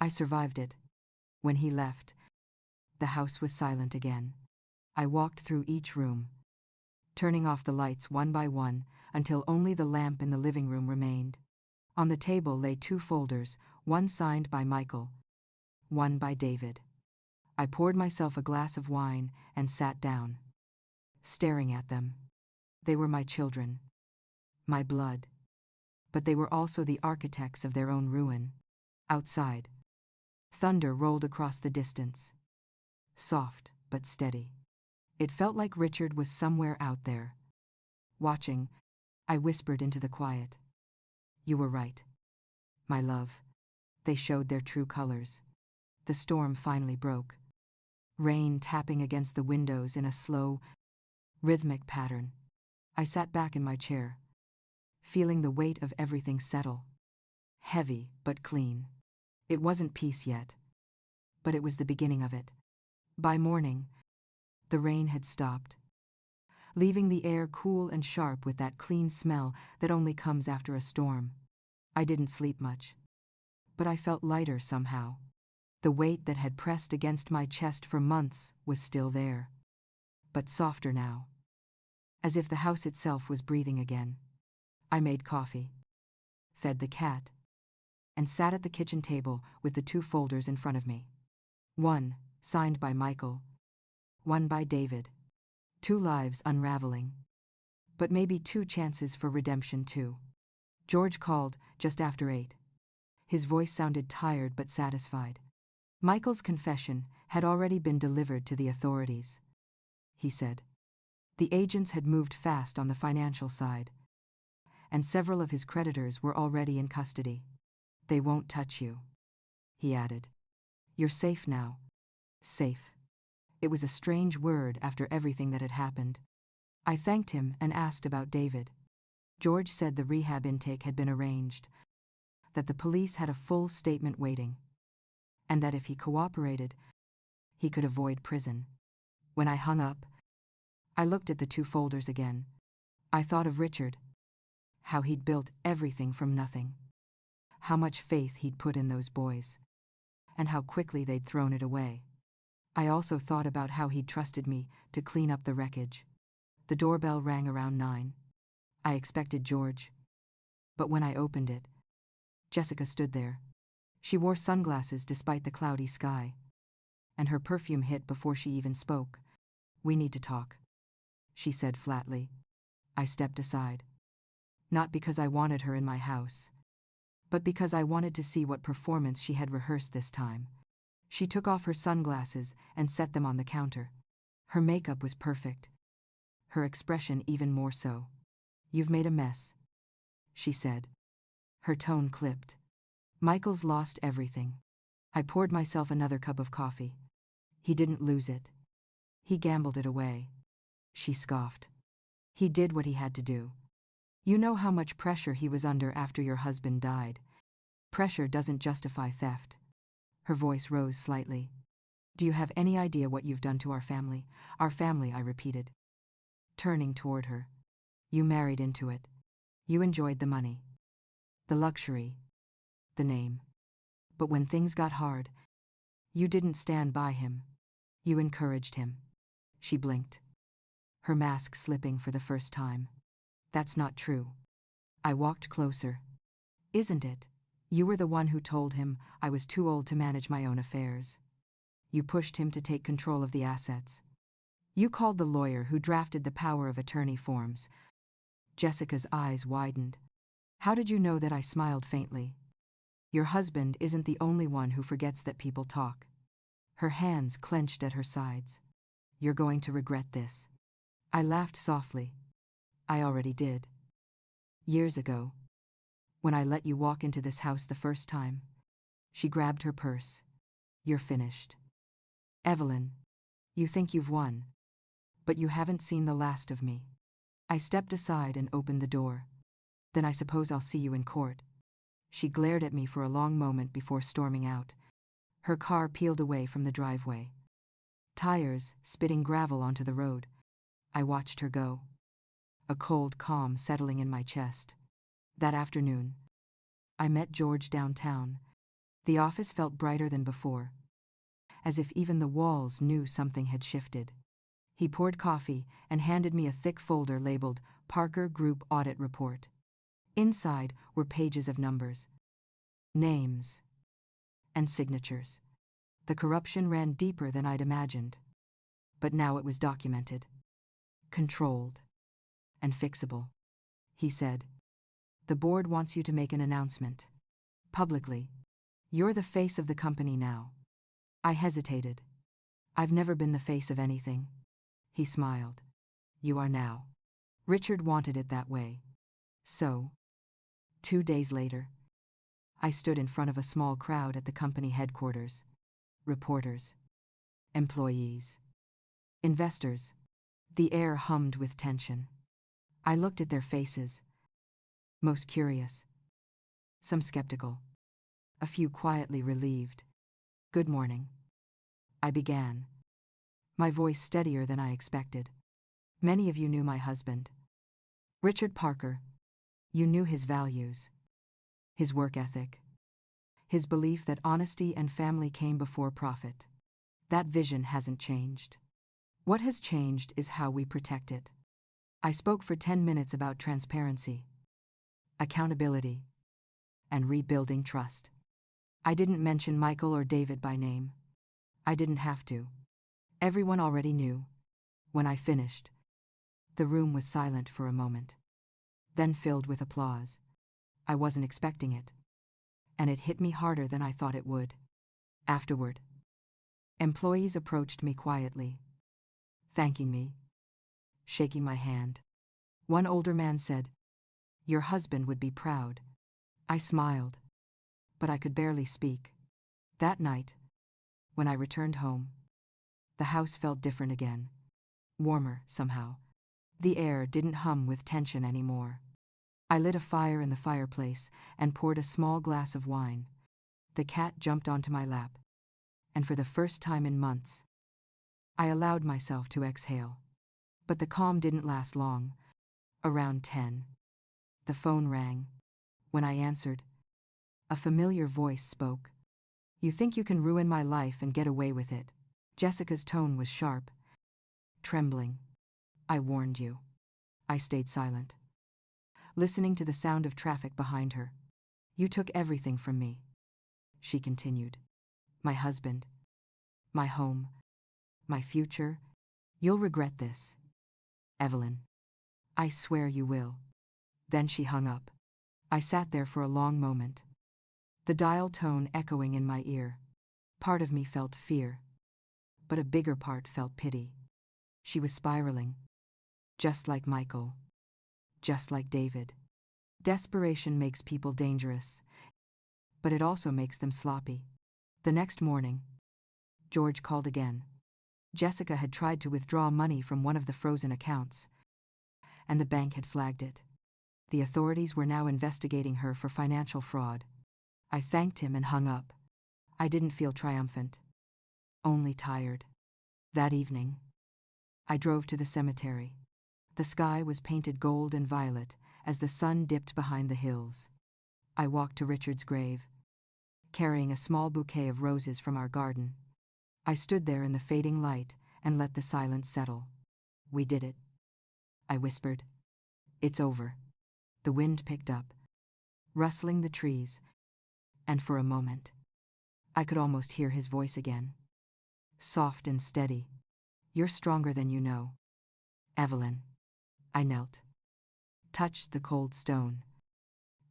"I survived it." When he left, the house was silent again. I walked through each room, turning off the lights one by one until only the lamp in the living room remained. On the table lay 2 folders, one signed by Michael, one by David. I poured myself a glass of wine and sat down, staring at them. They were my children, my blood, but they were also the architects of their own ruin. Outside, thunder rolled across the distance, soft but steady. It felt like Richard was somewhere out there. Watching, I whispered into the quiet, "You were right, my love." They showed their true colors. The storm finally broke, rain tapping against the windows in a slow, rhythmic pattern. I sat back in my chair, feeling the weight of everything settle. Heavy but clean. It wasn't peace yet, but it was the beginning of it. By morning, the rain had stopped, leaving the air cool and sharp with that clean smell that only comes after a storm. I didn't sleep much, but I felt lighter somehow. The weight that had pressed against my chest for months was still there, but softer now, as if the house itself was breathing again. I made coffee, fed the cat, and sat at the kitchen table with the 2 folders in front of me. One, signed by Michael, one by David. 2 lives unraveling. But maybe 2 chances for redemption too. George called just after 8. His voice sounded tired but satisfied. Michael's confession had already been delivered to the authorities, he said. The agents had moved fast on the financial side, and several of his creditors were already in custody. "They won't touch you," he added. "You're safe now." Safe. It was a strange word after everything that had happened. I thanked him and asked about David. George said the rehab intake had been arranged, that the police had a full statement waiting, and that if he cooperated, he could avoid prison. When I hung up, I looked at the 2 folders again. I thought of Richard, how he'd built everything from nothing, how much faith he'd put in those boys, and how quickly they'd thrown it away. I also thought about how he'd trusted me to clean up the wreckage. The doorbell rang around 9. I expected George, but when I opened it, Jessica stood there. She wore sunglasses despite the cloudy sky, and her perfume hit before she even spoke. "We need to talk," she said flatly. I stepped aside. Not because I wanted her in my house, but because I wanted to see what performance she had rehearsed this time. She took off her sunglasses and set them on the counter. Her makeup was perfect, her expression even more so. "You've made a mess," she said. Her tone clipped. "Michael's lost everything." I poured myself another cup of coffee. "He didn't lose it. He gambled it away," she scoffed. "He did what he had to do. You know how much pressure he was under after your husband died. Pressure doesn't justify theft." Her voice rose slightly. "Do you have any idea what you've done to our family?" "Our family," I repeated, turning toward her. "You married into it. You enjoyed the money, the luxury, the name. But when things got hard, you didn't stand by him. You encouraged him." She blinked, her mask slipping for the first time. "That's not true." I walked closer. "Isn't it? You were the one who told him I was too old to manage my own affairs. You pushed him to take control of the assets. You called the lawyer who drafted the power of attorney forms." Jessica's eyes widened. "How did you know that?" I smiled faintly. "Your husband isn't the only one who forgets that people talk." Her hands clenched at her sides. "You're going to regret this." I laughed softly. "I already did. Years ago, when I let you walk into this house the first time." She grabbed her purse. "You're finished. Evelyn, you think you've won, but you haven't seen the last of me." I stepped aside and opened the door. "Then I suppose I'll see you in court." She glared at me for a long moment before storming out. Her car peeled away from the driveway, tires spitting gravel onto the road. I watched her go, a cold calm settling in my chest. That afternoon, I met George downtown. The office felt brighter than before, as if even the walls knew something had shifted. He poured coffee and handed me a thick folder labeled Parker Group Audit Report. Inside were pages of numbers, names, and signatures. The corruption ran deeper than I'd imagined. But now it was documented, controlled, and fixable. He said, "The board wants you to make an announcement. Publicly. You're the face of the company now." I hesitated. "I've never been the face of anything." He smiled. "You are now." Richard wanted it that way. So, 2 days later, I stood in front of a small crowd at the company headquarters. Reporters, employees, investors. The air hummed with tension. I looked at their faces, most curious, some skeptical, a few quietly relieved. "Good morning," I began, my voice steadier than I expected. "Many of you knew my husband, Richard Parker. You knew his values, his work ethic, his belief that honesty and family came before profit. That vision hasn't changed. What has changed is how we protect it." I spoke for 10 minutes about transparency, accountability, and rebuilding trust. I didn't mention Michael or David by name. I didn't have to. Everyone already knew. When I finished, the room was silent for a moment, then filled with applause. I wasn't expecting it, and it hit me harder than I thought it would. Afterward, employees approached me quietly, thanking me, shaking my hand. One older man said, "Your husband would be proud." I smiled, but I could barely speak. That night, when I returned home, the house felt different again, warmer somehow. The air didn't hum with tension anymore. I lit a fire in the fireplace and poured a small glass of wine. The cat jumped onto my lap, and for the first time in months, I allowed myself to exhale. But the calm didn't last long. Around 10, the phone rang. When I answered, a familiar voice spoke. "You think you can ruin my life and get away with it." Jessica's tone was sharp, trembling. "I warned you." I stayed silent, listening to the sound of traffic behind her. "You took everything from me," she continued. "My husband, my home, my future. You'll regret this, Evelyn. I swear you will." Then she hung up. I sat there for a long moment, the dial tone echoing in my ear. Part of me felt fear, but a bigger part felt pity. She was spiraling, just like Michael, just like David. Desperation makes people dangerous, but it also makes them sloppy. The next morning, George called again. Jessica had tried to withdraw money from one of the frozen accounts, and the bank had flagged it. The authorities were now investigating her for financial fraud. I thanked him and hung up. I didn't feel triumphant, only tired. That evening, I drove to the cemetery. The sky was painted gold and violet as the sun dipped behind the hills. I walked to Richard's grave, carrying a small bouquet of roses from our garden. I stood there in the fading light and let the silence settle. "We did it," I whispered. "It's over." The wind picked up, rustling the trees, and for a moment, I could almost hear his voice again. Soft and steady. "You're stronger than you know, Evelyn." I knelt, touched the cold stone,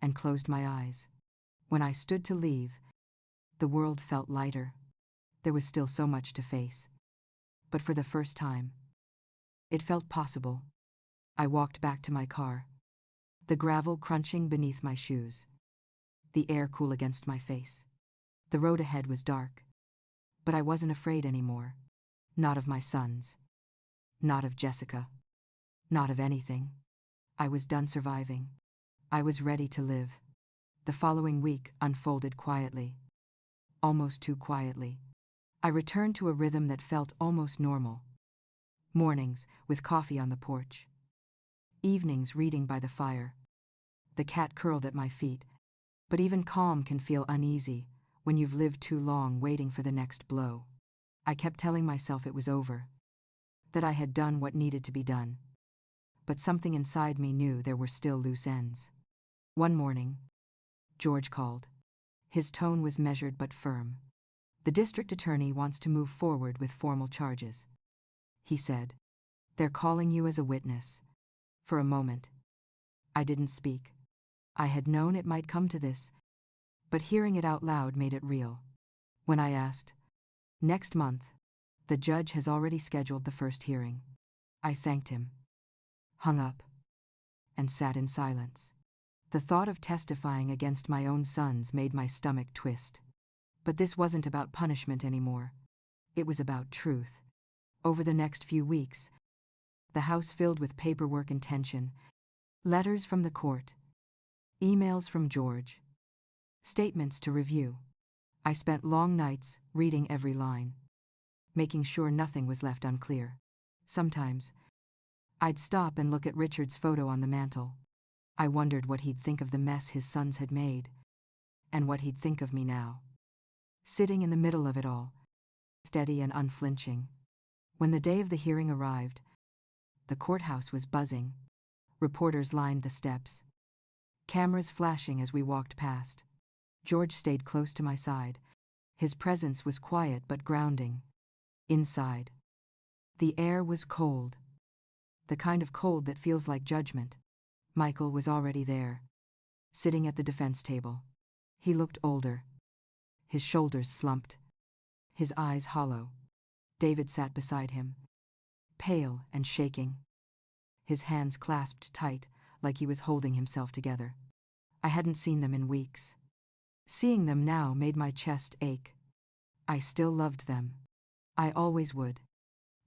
and closed my eyes. When I stood to leave, the world felt lighter. There was still so much to face, but for the first time, it felt possible. I walked back to my car, the gravel crunching beneath my shoes, the air cool against my face. The road ahead was dark, but I wasn't afraid anymore. Not of my sons, not of Jessica, not of anything. I was done surviving. I was ready to live. The following week unfolded quietly, almost too quietly. I returned to a rhythm that felt almost normal. Mornings, with coffee on the porch. Evenings, reading by the fire. The cat curled at my feet, but even calm can feel uneasy when you've lived too long waiting for the next blow. I kept telling myself it was over, that I had done what needed to be done. But something inside me knew there were still loose ends. One morning, George called. His tone was measured but firm. "The district attorney wants to move forward with formal charges," he said. "They're calling you as a witness." For a moment, I didn't speak. I had known it might come to this, but hearing it out loud made it real. When I asked, "Next month, the judge has already scheduled the first hearing," I thanked him, hung up, and sat in silence. The thought of testifying against my own sons made my stomach twist. But this wasn't about punishment anymore. It was about truth. Over the next few weeks, the house filled with paperwork and tension, letters from the court, emails from George, statements to review. I spent long nights reading every line, making sure nothing was left unclear. Sometimes, I'd stop and look at Richard's photo on the mantel. I wondered what he'd think of the mess his sons had made, and what he'd think of me now, sitting in the middle of it all, steady and unflinching. When the day of the hearing arrived, the courthouse was buzzing. Reporters lined the steps, cameras flashing as we walked past. George stayed close to my side. His presence was quiet but grounding. Inside, the air was cold, the kind of cold that feels like judgment. Michael was already there, sitting at the defense table. He looked older, his shoulders slumped, his eyes hollow. David sat beside him, pale and shaking, his hands clasped tight like he was holding himself together. I hadn't seen them in weeks. Seeing them now made my chest ache. I still loved them. I always would.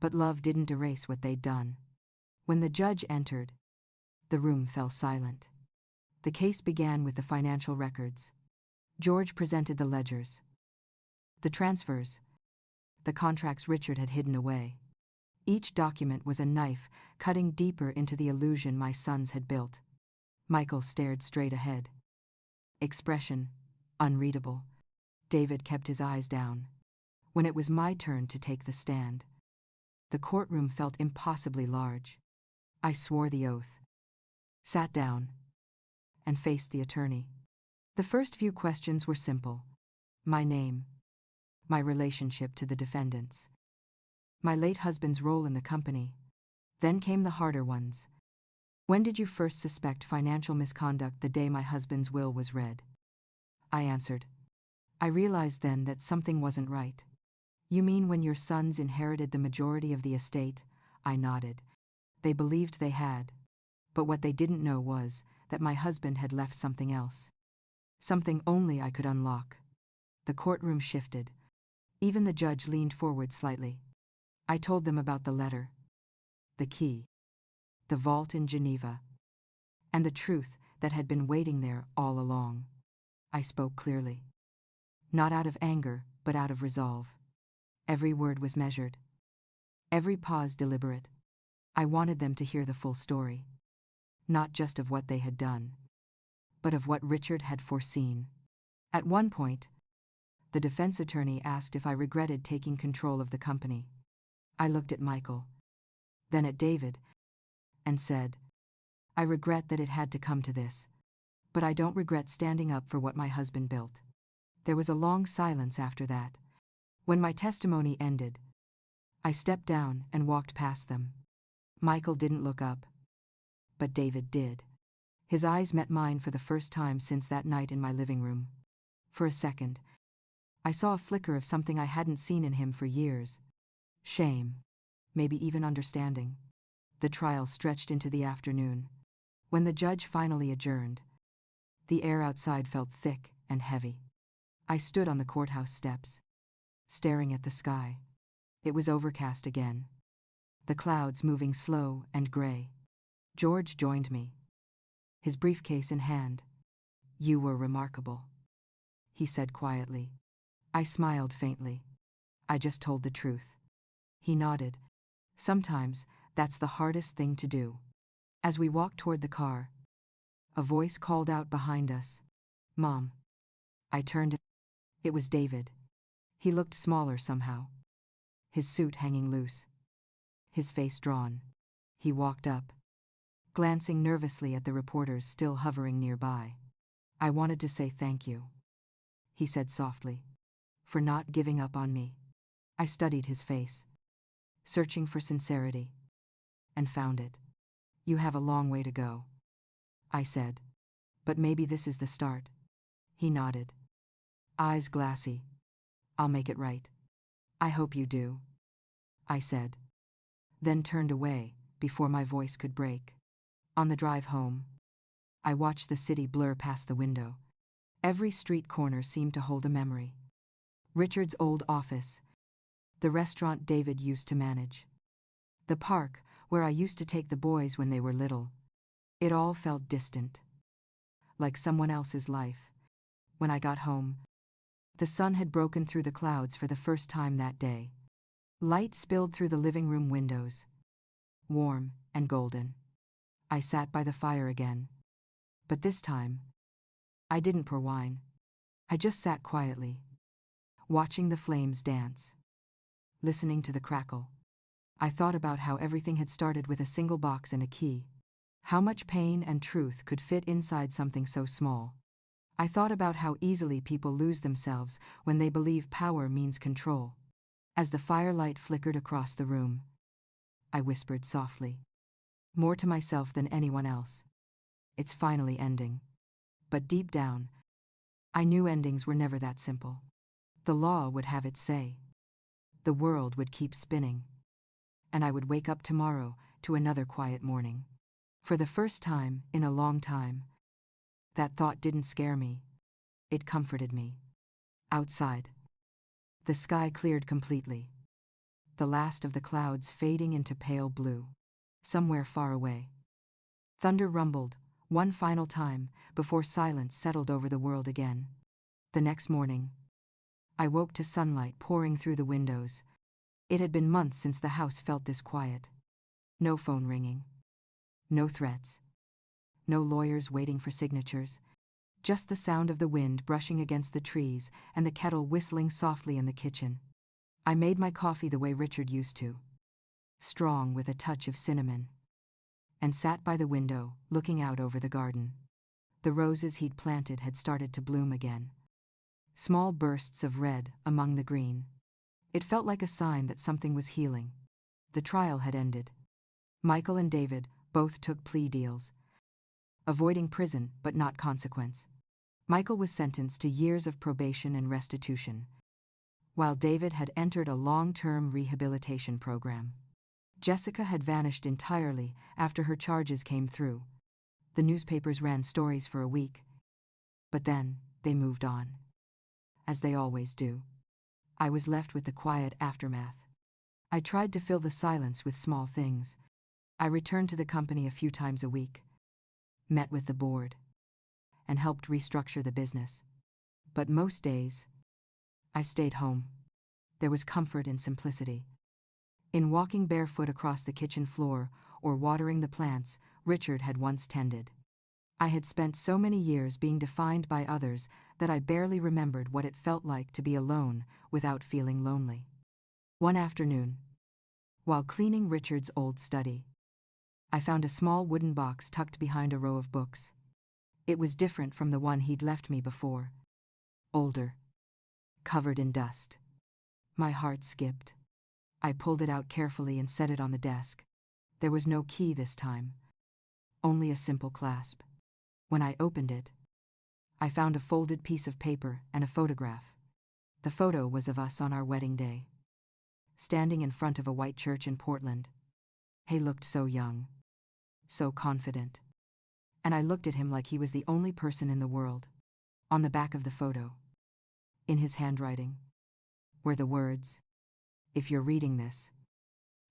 But love didn't erase what they'd done. When the judge entered, the room fell silent. The case began with the financial records. George presented the ledgers, the transfers, the contracts Richard had hidden away. Each document was a knife cutting deeper into the illusion my sons had built. Michael stared straight ahead. Expression unreadable. David kept his eyes down. When it was my turn to take the stand, the courtroom felt impossibly large. I swore the oath, sat down, and faced the attorney. The first few questions were simple. My name, my relationship to the defendants, my late husband's role in the company. Then came the harder ones. When did you first suspect financial misconduct? The day my husband's will was read. I answered. I realized then that something wasn't right. You mean when your sons inherited the majority of the estate? I nodded. They believed they had. But what they didn't know was that my husband had left something else. Something only I could unlock. The courtroom shifted. Even the judge leaned forward slightly. I told them about the letter, the key, the vault in Geneva, and the truth that had been waiting there all along. I spoke clearly. Not out of anger, but out of resolve. Every word was measured. Every pause deliberate. I wanted them to hear the full story. Not just of what they had done, but of what Richard had foreseen. At one point, the defense attorney asked if I regretted taking control of the company. I looked at Michael, then at David, and said, I regret that it had to come to this, but I don't regret standing up for what my husband built. There was a long silence after that. When my testimony ended, I stepped down and walked past them. Michael didn't look up, but David did. His eyes met mine for the first time since that night in my living room. For a second, I saw a flicker of something I hadn't seen in him for years. Shame, maybe even understanding. The trial stretched into the afternoon. When the judge finally adjourned, the air outside felt thick and heavy. I stood on the courthouse steps, staring at the sky. It was overcast again, the clouds moving slow and gray. George joined me, his briefcase in hand. You were remarkable, he said quietly. I smiled faintly. I just told the truth. He nodded. Sometimes, that's the hardest thing to do. As we walked toward the car, a voice called out behind us, Mom. I turned. It was David. He looked smaller somehow, his suit hanging loose, his face drawn. He walked up, glancing nervously at the reporters still hovering nearby. I wanted to say thank you, he said softly, for not giving up on me. I studied his face, searching for sincerity, and found it. You have a long way to go, I said, but maybe this is the start. He nodded, eyes glassy. I'll make it right. I hope you do, I said, then turned away before my voice could break. On the drive home, I watched the city blur past the window. Every street corner seemed to hold a memory. Richard's old office, the restaurant David used to manage, the park where I used to take the boys when they were little. It all felt distant, like someone else's life. When I got home, the sun had broken through the clouds for the first time that day. Light spilled through the living room windows, warm and golden. I sat by the fire again. But this time, I didn't pour wine. I just sat quietly, watching the flames dance, listening to the crackle. I thought about how everything had started with a single box and a key. How much pain and truth could fit inside something so small. I thought about how easily people lose themselves when they believe power means control. As the firelight flickered across the room, I whispered softly, more to myself than anyone else. It's finally ending. But deep down, I knew endings were never that simple. The law would have its say. The world would keep spinning. And I would wake up tomorrow to another quiet morning. For the first time in a long time, that thought didn't scare me. It comforted me. Outside, the sky cleared completely, the last of the clouds fading into pale blue. Somewhere far away, thunder rumbled, One final time, before silence settled over the world again. The next morning, I woke to sunlight pouring through the windows. It had been months since the house felt this quiet. No phone ringing. No threats. No lawyers waiting for signatures. Just the sound of the wind brushing against the trees and the kettle whistling softly in the kitchen. I made my coffee the way Richard used to, strong with a touch of cinnamon, and sat by the window, looking out over the garden. The roses he'd planted had started to bloom again. Small bursts of red among the green. It felt like a sign that something was healing. The trial had ended. Michael and David both took plea deals, avoiding prison but not consequence. Michael was sentenced to years of probation and restitution, while David had entered a long-term rehabilitation program. Jessica had vanished entirely after her charges came through. The newspapers ran stories for a week, but then they moved on. As they always do. I was left with the quiet aftermath. I tried to fill the silence with small things. I returned to the company a few times a week, met with the board, and helped restructure the business. But most days, I stayed home. There was comfort in simplicity. In walking barefoot across the kitchen floor or watering the plants Richard had once tended. I had spent so many years being defined by others that I barely remembered what it felt like to be alone without feeling lonely. One afternoon, while cleaning Richard's old study, I found a small wooden box tucked behind a row of books. It was different from the one he'd left me before. Older. Covered in dust. My heart skipped. I pulled it out carefully and set it on the desk. There was no key this time. Only a simple clasp. When I opened it, I found a folded piece of paper and a photograph. The photo was of us on our wedding day, standing in front of a white church in Portland. He looked so young, so confident, and I looked at him like he was the only person in the world. On the back of the photo, in his handwriting, were the words, "If you're reading this,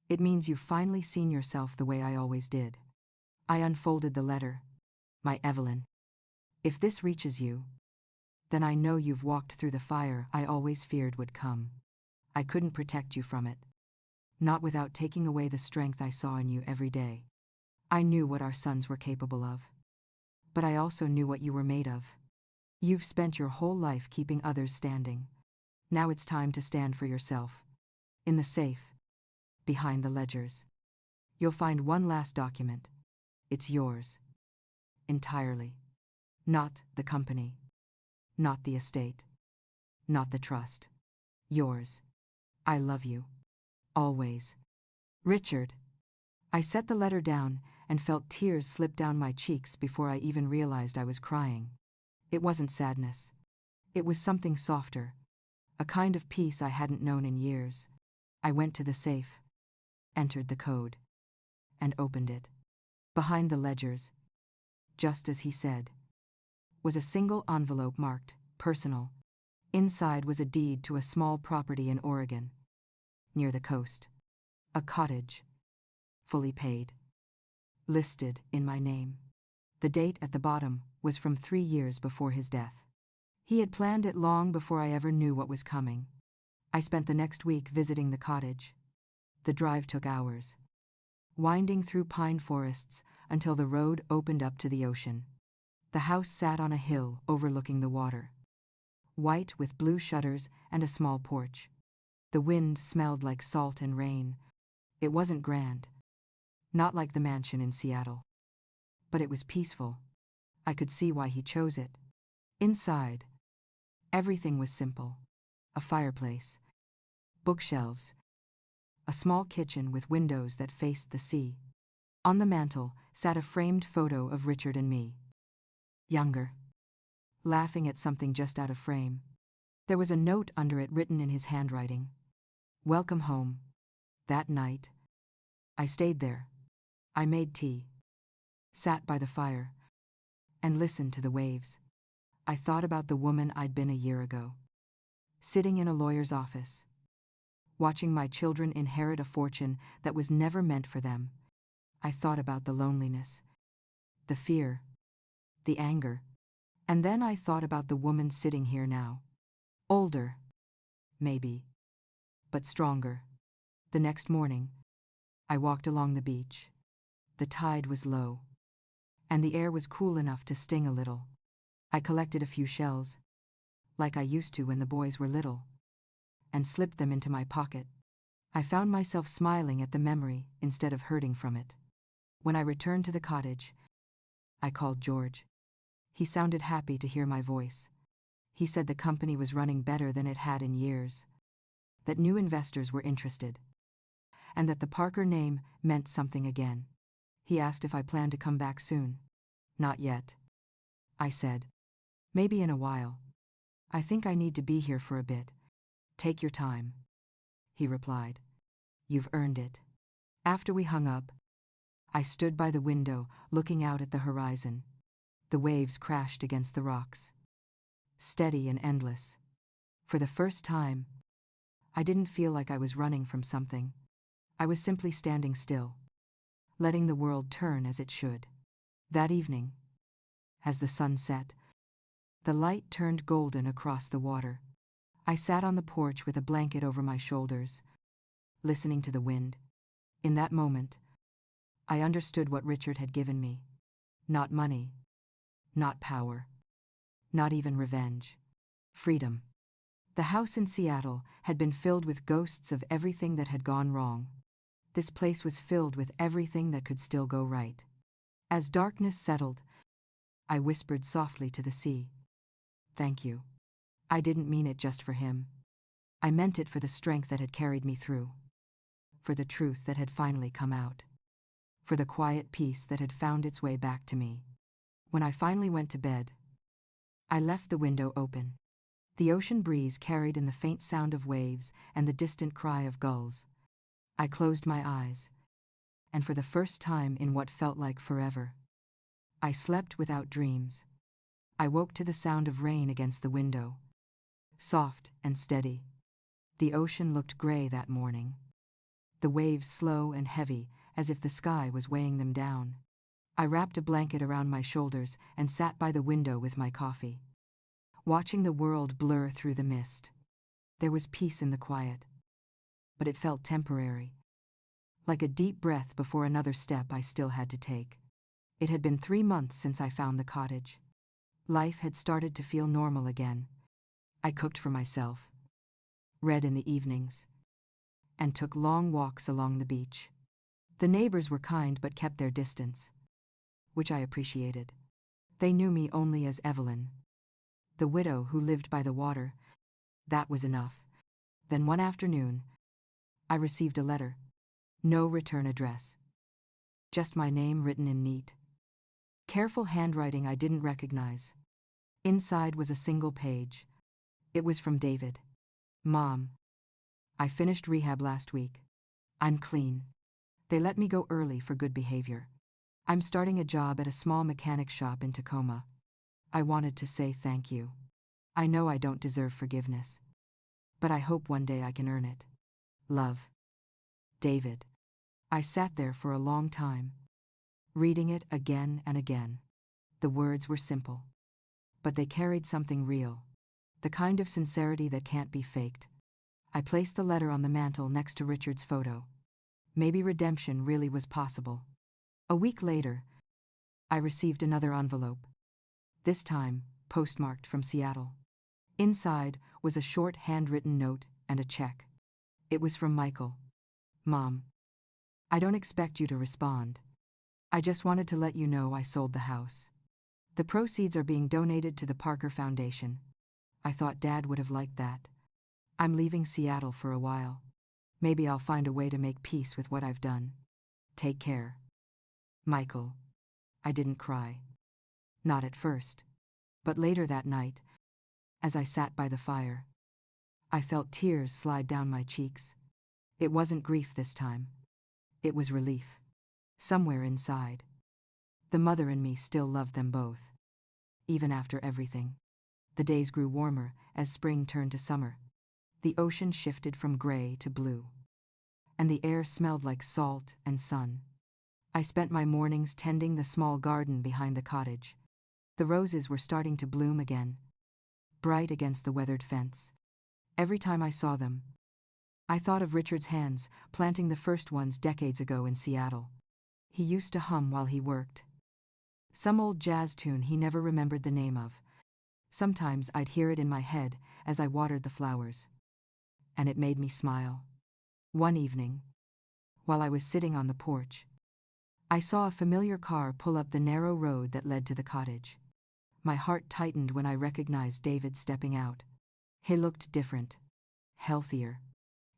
it means you've finally seen yourself the way I always did." I unfolded the letter. My Evelyn. If this reaches you, then I know you've walked through the fire I always feared would come. I couldn't protect you from it. Not without taking away the strength I saw in you every day. I knew what our sons were capable of. But I also knew what you were made of. You've spent your whole life keeping others standing. Now it's time to stand for yourself. In the safe, behind the ledgers, you'll find one last document. It's yours. Entirely. Not the company. Not the estate. Not the trust. Yours. I love you. Always. Richard. I set the letter down and felt tears slip down my cheeks before I even realized I was crying. It wasn't sadness. It was something softer. A kind of peace I hadn't known in years. I went to the safe, entered the code, and opened it. Behind the ledgers, just as he said, was a single envelope marked personal. Inside was a deed to a small property in Oregon, near the coast. A cottage, fully paid, listed in my name. The date at the bottom was from 3 years before his death. He had planned it long before I ever knew what was coming. I spent the next week visiting the cottage. The drive took hours, winding through pine forests until the road opened up to the ocean. The house sat on a hill overlooking the water, white with blue shutters and a small porch. The wind smelled like salt and rain. It wasn't grand, not like the mansion in Seattle, but it was peaceful. I could see why he chose it. Inside, everything was simple. A fireplace, bookshelves, a small kitchen with windows that faced the sea. On the mantel sat a framed photo of Richard and me. Younger, laughing at something just out of frame. There was a note under it written in his handwriting. Welcome home. That night, I stayed there. I made tea, sat by the fire, and listened to the waves. I thought about the woman I'd been a year ago, sitting in a lawyer's office, watching my children inherit a fortune that was never meant for them. I thought about the loneliness, the fear, the anger. And then I thought about the woman sitting here now. Older, maybe, but stronger. The next morning, I walked along the beach. The tide was low, and the air was cool enough to sting a little. I collected a few shells, like I used to when the boys were little, and slipped them into my pocket. I found myself smiling at the memory instead of hurting from it. When I returned to the cottage, I called George. He sounded happy to hear my voice. He said the company was running better than it had in years, that new investors were interested, and that the Parker name meant something again. He asked if I planned to come back soon. Not yet, I said. Maybe in a while. I think I need to be here for a bit. Take your time, he replied. You've earned it. After we hung up, I stood by the window, looking out at the horizon. The waves crashed against the rocks, steady and endless. For the first time, I didn't feel like I was running from something. I was simply standing still, letting the world turn as it should. That evening, as the sun set, the light turned golden across the water. I sat on the porch with a blanket over my shoulders, listening to the wind. In that moment, I understood what Richard had given me. Not money, not power, not even revenge. Freedom. The house in Seattle had been filled with ghosts of everything that had gone wrong. This place was filled with everything that could still go right. As darkness settled, I whispered softly to the sea, "Thank you." I didn't mean it just for him. I meant it for the strength that had carried me through, for the truth that had finally come out, for the quiet peace that had found its way back to me. When I finally went to bed, I left the window open. The ocean breeze carried in the faint sound of waves and the distant cry of gulls. I closed my eyes, and for the first time in what felt like forever, I slept without dreams. I woke to the sound of rain against the window, soft and steady. The ocean looked gray that morning, the waves slow and heavy, as if the sky was weighing them down. I wrapped a blanket around my shoulders and sat by the window with my coffee, watching the world blur through the mist. There was peace in the quiet, but it felt temporary, like a deep breath before another step I still had to take. It had been 3 months since I found the cottage. Life had started to feel normal again. I cooked for myself, read in the evenings, and took long walks along the beach. The neighbors were kind but kept their distance, which I appreciated. They knew me only as Evelyn, the widow who lived by the water. That was enough. Then one afternoon, I received a letter. No return address. Just my name written in neat, careful handwriting I didn't recognize. Inside was a single page. It was from David. "Mom, I finished rehab last week. I'm clean. They let me go early for good behavior. I'm starting a job at a small mechanic shop in Tacoma. I wanted to say thank you. I know I don't deserve forgiveness, but I hope one day I can earn it. Love. David." I sat there for a long time, reading it again and again. The words were simple, but they carried something real, the kind of sincerity that can't be faked. I placed the letter on the mantel next to Richard's photo. Maybe redemption really was possible. A week later, I received another envelope, this time postmarked from Seattle. Inside was a short handwritten note and a check. It was from Michael. "Mom, I don't expect you to respond. I just wanted to let you know I sold the house. The proceeds are being donated to the Parker Foundation. I thought Dad would have liked that. I'm leaving Seattle for a while. Maybe I'll find a way to make peace with what I've done. Take care. Michael." I didn't cry. Not at first. But later that night, as I sat by the fire, I felt tears slide down my cheeks. It wasn't grief this time. It was relief. Somewhere inside, the mother in me still loved them both, even after everything. The days grew warmer as spring turned to summer. The ocean shifted from gray to blue, and the air smelled like salt and sun. I spent my mornings tending the small garden behind the cottage. The roses were starting to bloom again, bright against the weathered fence. Every time I saw them, I thought of Richard's hands, planting the first ones decades ago in Seattle. He used to hum while he worked. Some old jazz tune he never remembered the name of. Sometimes I'd hear it in my head as I watered the flowers. And it made me smile. One evening, while I was sitting on the porch, I saw a familiar car pull up the narrow road that led to the cottage. My heart tightened when I recognized David stepping out. He looked different, healthier.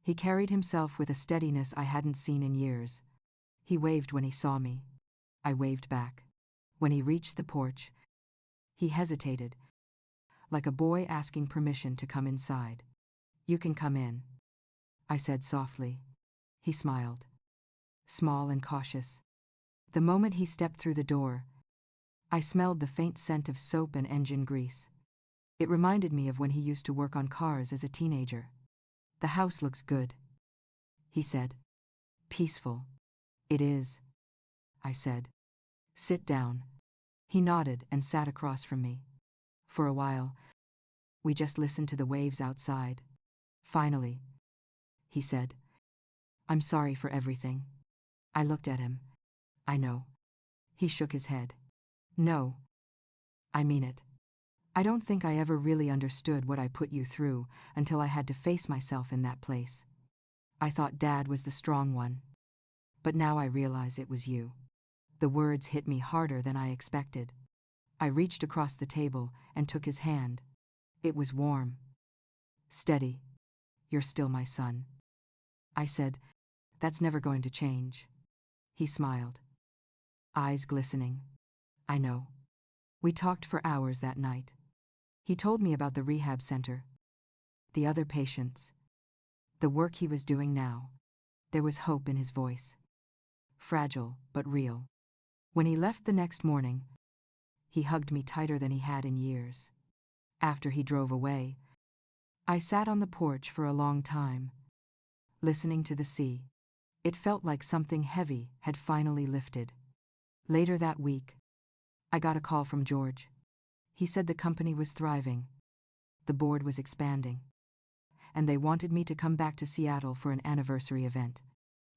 He carried himself with a steadiness I hadn't seen in years. He waved when he saw me. I waved back. When he reached the porch, he hesitated, like a boy asking permission to come inside. "You can come in," I said softly. He smiled, small and cautious. The moment he stepped through the door, I smelled the faint scent of soap and engine grease. It reminded me of when he used to work on cars as a teenager. "The house looks good," he said. "Peaceful." "It is," I said. "Sit down." He nodded and sat across from me. For a while, we just listened to the waves outside. Finally, he said, "I'm sorry for everything." I looked at him. "I know." He shook his head. "No. I mean it. I don't think I ever really understood what I put you through until I had to face myself in that place. I thought Dad was the strong one. But now I realize it was you." The words hit me harder than I expected. I reached across the table and took his hand. It was warm. "Steady. You're still my son." I said, "That's never going to change." He smiled, eyes glistening. "I know." We talked for hours that night. He told me about the rehab center, the other patients, the work he was doing now. There was hope in his voice. Fragile, but real. When he left the next morning, he hugged me tighter than he had in years. After he drove away, I sat on the porch for a long time, listening to the sea. It felt like something heavy had finally lifted. Later that week, I got a call from George. He said the company was thriving. The board was expanding. And they wanted me to come back to Seattle for an anniversary event.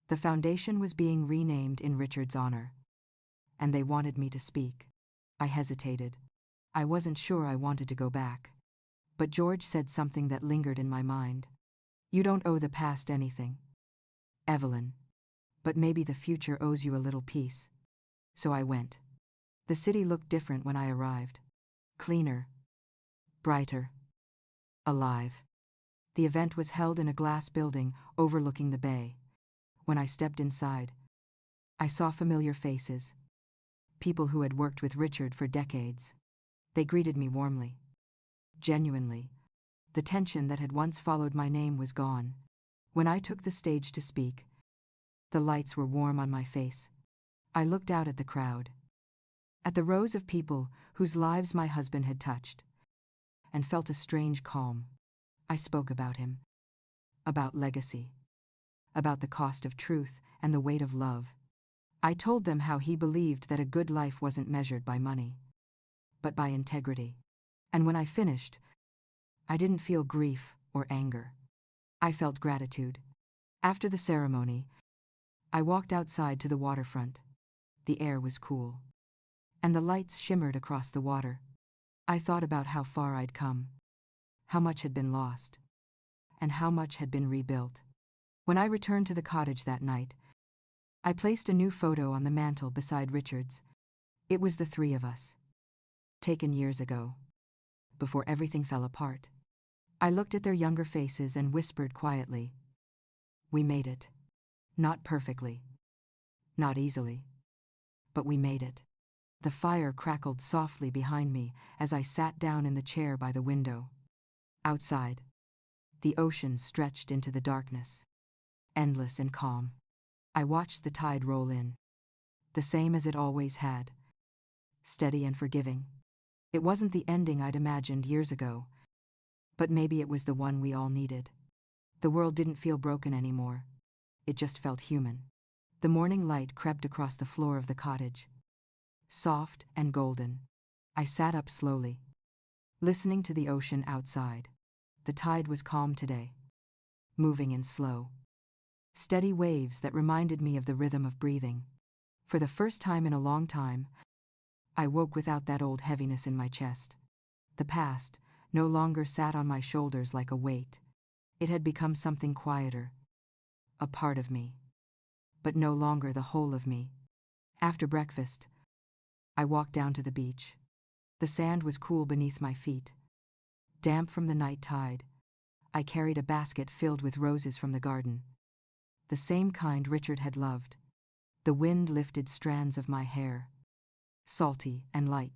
The foundation was being renamed in Richard's honor. And they wanted me to speak. I hesitated. I wasn't sure I wanted to go back. But George said something that lingered in my mind. "You don't owe the past anything, Evelyn. But maybe the future owes you a little peace." So I went. The city looked different when I arrived. Cleaner, brighter, alive. The event was held in a glass building overlooking the bay. When I stepped inside, I saw familiar faces. People who had worked with Richard for decades. They greeted me warmly. Genuinely. The tension that had once followed my name was gone. When I took the stage to speak, the lights were warm on my face. I looked out at the crowd, at the rows of people whose lives my husband had touched, and felt a strange calm. I spoke about him, about legacy, about the cost of truth and the weight of love. I told them how he believed that a good life wasn't measured by money, but by integrity. And when I finished, I didn't feel grief or anger. I felt gratitude. After the ceremony, I walked outside to the waterfront. The air was cool, and the lights shimmered across the water. I thought about how far I'd come, how much had been lost, and how much had been rebuilt. When I returned to the cottage that night, I placed a new photo on the mantel beside Richard's. It was the three of us, taken years ago, before everything fell apart. I looked at their younger faces and whispered quietly, "We made it. Not perfectly, not easily, but we made it." The fire crackled softly behind me as I sat down in the chair by the window. Outside, the ocean stretched into the darkness, endless and calm. I watched the tide roll in, the same as it always had, steady and forgiving. It wasn't the ending I'd imagined years ago, but maybe it was the one we all needed. The world didn't feel broken anymore. It just felt human. The morning light crept across the floor of the cottage, soft and golden. I sat up slowly, listening to the ocean outside. The tide was calm today, moving in slow, steady waves that reminded me of the rhythm of breathing. For the first time in a long time, I woke without that old heaviness in my chest. The past no longer sat on my shoulders like a weight. It had become something quieter, a part of me, but no longer the whole of me. After breakfast, I walked down to the beach. The sand was cool beneath my feet, damp from the night tide. I carried a basket filled with roses from the garden, the same kind Richard had loved. The wind lifted strands of my hair, salty and light.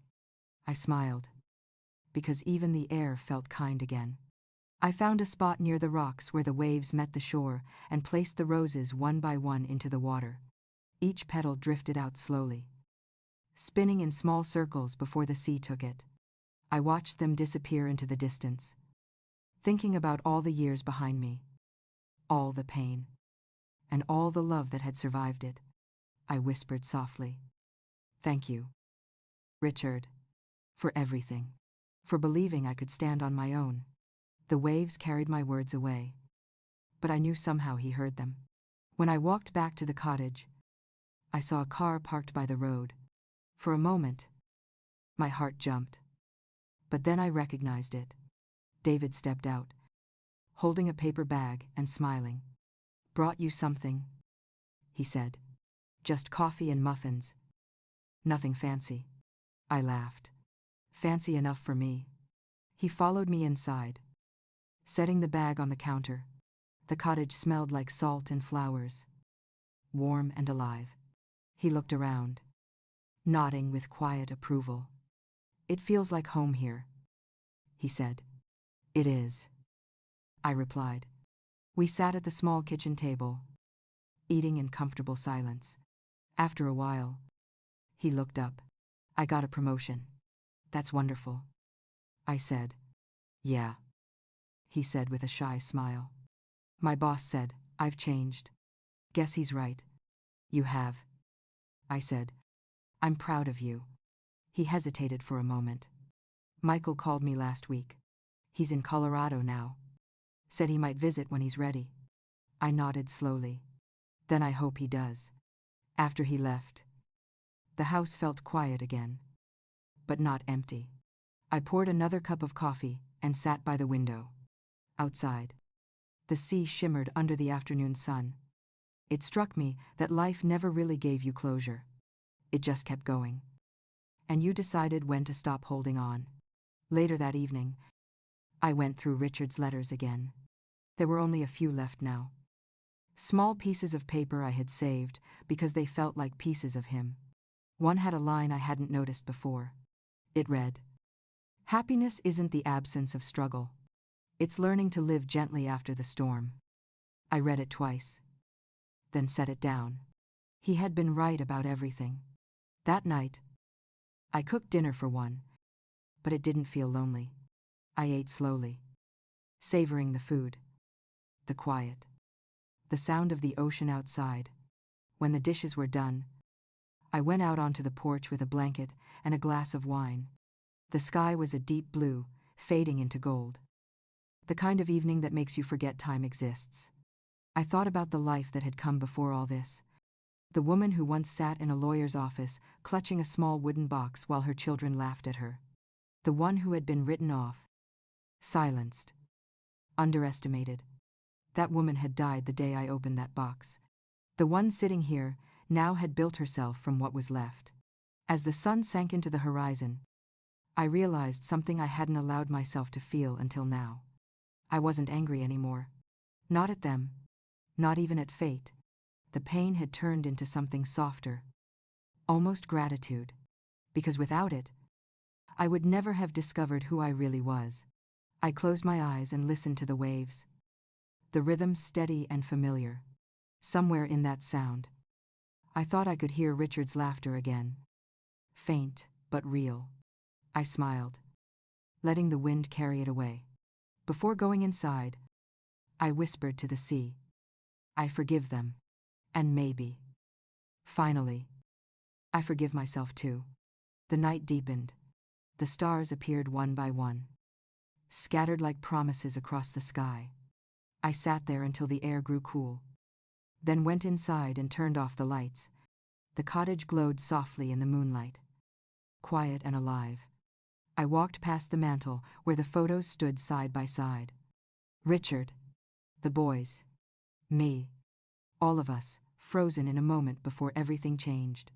I smiled, because even the air felt kind again. I found a spot near the rocks where the waves met the shore and placed the roses one by one into the water. Each petal drifted out slowly, spinning in small circles before the sea took it. I watched them disappear into the distance, thinking about all the years behind me, all the pain, and all the love that had survived it. I whispered softly, "Thank you, Richard, for everything, for believing I could stand on my own." The waves carried my words away, but I knew somehow he heard them. When I walked back to the cottage, I saw a car parked by the road. For a moment, my heart jumped, but then I recognized it. David stepped out, holding a paper bag and smiling. "Brought you something," he said. "Just coffee and muffins. Nothing fancy." I laughed. "Fancy enough for me." He followed me inside, setting the bag on the counter. The cottage smelled like salt and flowers, warm and alive. He looked around, nodding with quiet approval. "It feels like home here," he said. "It is," I replied. We sat at the small kitchen table, eating in comfortable silence. After a while, he looked up. "I got a promotion." "That's wonderful," I said. "Yeah," he said with a shy smile. "My boss said I've changed." "Guess he's right." "You have," I said. "I'm proud of you." He hesitated for a moment. "Michael called me last week. He's in Colorado now. Said he might visit when he's ready." I nodded slowly. "Then I hope he does." After he left, the house felt quiet again, but not empty. I poured another cup of coffee and sat by the window. Outside, the sea shimmered under the afternoon sun. It struck me that life never really gave you closure. It just kept going. And you decided when to stop holding on. Later that evening, I went through Richard's letters again. There were only a few left now. Small pieces of paper I had saved because they felt like pieces of him. One had a line I hadn't noticed before. It read, "Happiness isn't the absence of struggle. It's learning to live gently after the storm." I read it twice, then set it down. He had been right about everything. That night, I cooked dinner for one, but it didn't feel lonely. I ate slowly, savoring the food, the quiet, the sound of the ocean outside. When the dishes were done, I went out onto the porch with a blanket and a glass of wine. The sky was a deep blue, fading into gold. The kind of evening that makes you forget time exists. I thought about the life that had come before all this. The woman who once sat in a lawyer's office, clutching a small wooden box while her children laughed at her. The one who had been written off, silenced, underestimated. That woman had died the day I opened that box. The one sitting here now had built herself from what was left. As the sun sank into the horizon, I realized something I hadn't allowed myself to feel until now. I wasn't angry anymore. Not at them. Not even at fate. The pain had turned into something softer. Almost gratitude. Because without it, I would never have discovered who I really was. I closed my eyes and listened to the waves. The rhythm steady and familiar. Somewhere in that sound, I thought I could hear Richard's laughter again. Faint, but real. I smiled, letting the wind carry it away. Before going inside, I whispered to the sea, "I forgive them. And maybe, finally, I forgive myself too." The night deepened. The stars appeared one by one, scattered like promises across the sky. I sat there until the air grew cool, then went inside and turned off the lights. The cottage glowed softly in the moonlight, quiet and alive. I walked past the mantel where the photos stood side by side. Richard, the boys, me, all of us, frozen in a moment before everything changed.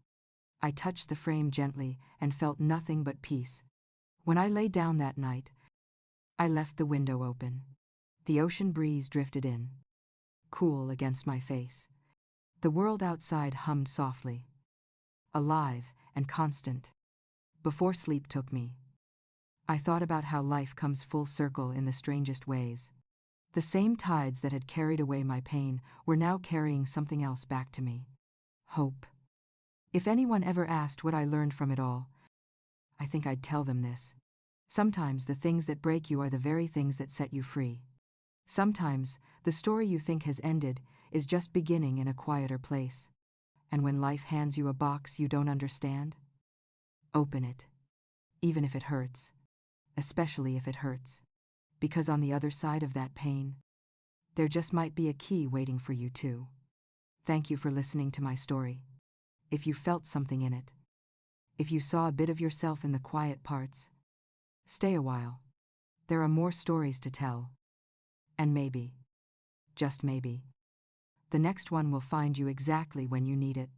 I touched the frame gently and felt nothing but peace. When I lay down that night, I left the window open. The ocean breeze drifted in, cool against my face. The world outside hummed softly, alive and constant. Before sleep took me, I thought about how life comes full circle in the strangest ways. The same tides that had carried away my pain were now carrying something else back to me. Hope. If anyone ever asked what I learned from it all, I think I'd tell them this. Sometimes the things that break you are the very things that set you free. Sometimes the story you think has ended is just beginning in a quieter place. And when life hands you a box you don't understand, open it, even if it hurts, especially if it hurts. Because on the other side of that pain, there just might be a key waiting for you too. Thank you for listening to my story. If you felt something in it, if you saw a bit of yourself in the quiet parts, stay a while. There are more stories to tell. And maybe, just maybe, the next one will find you exactly when you need it.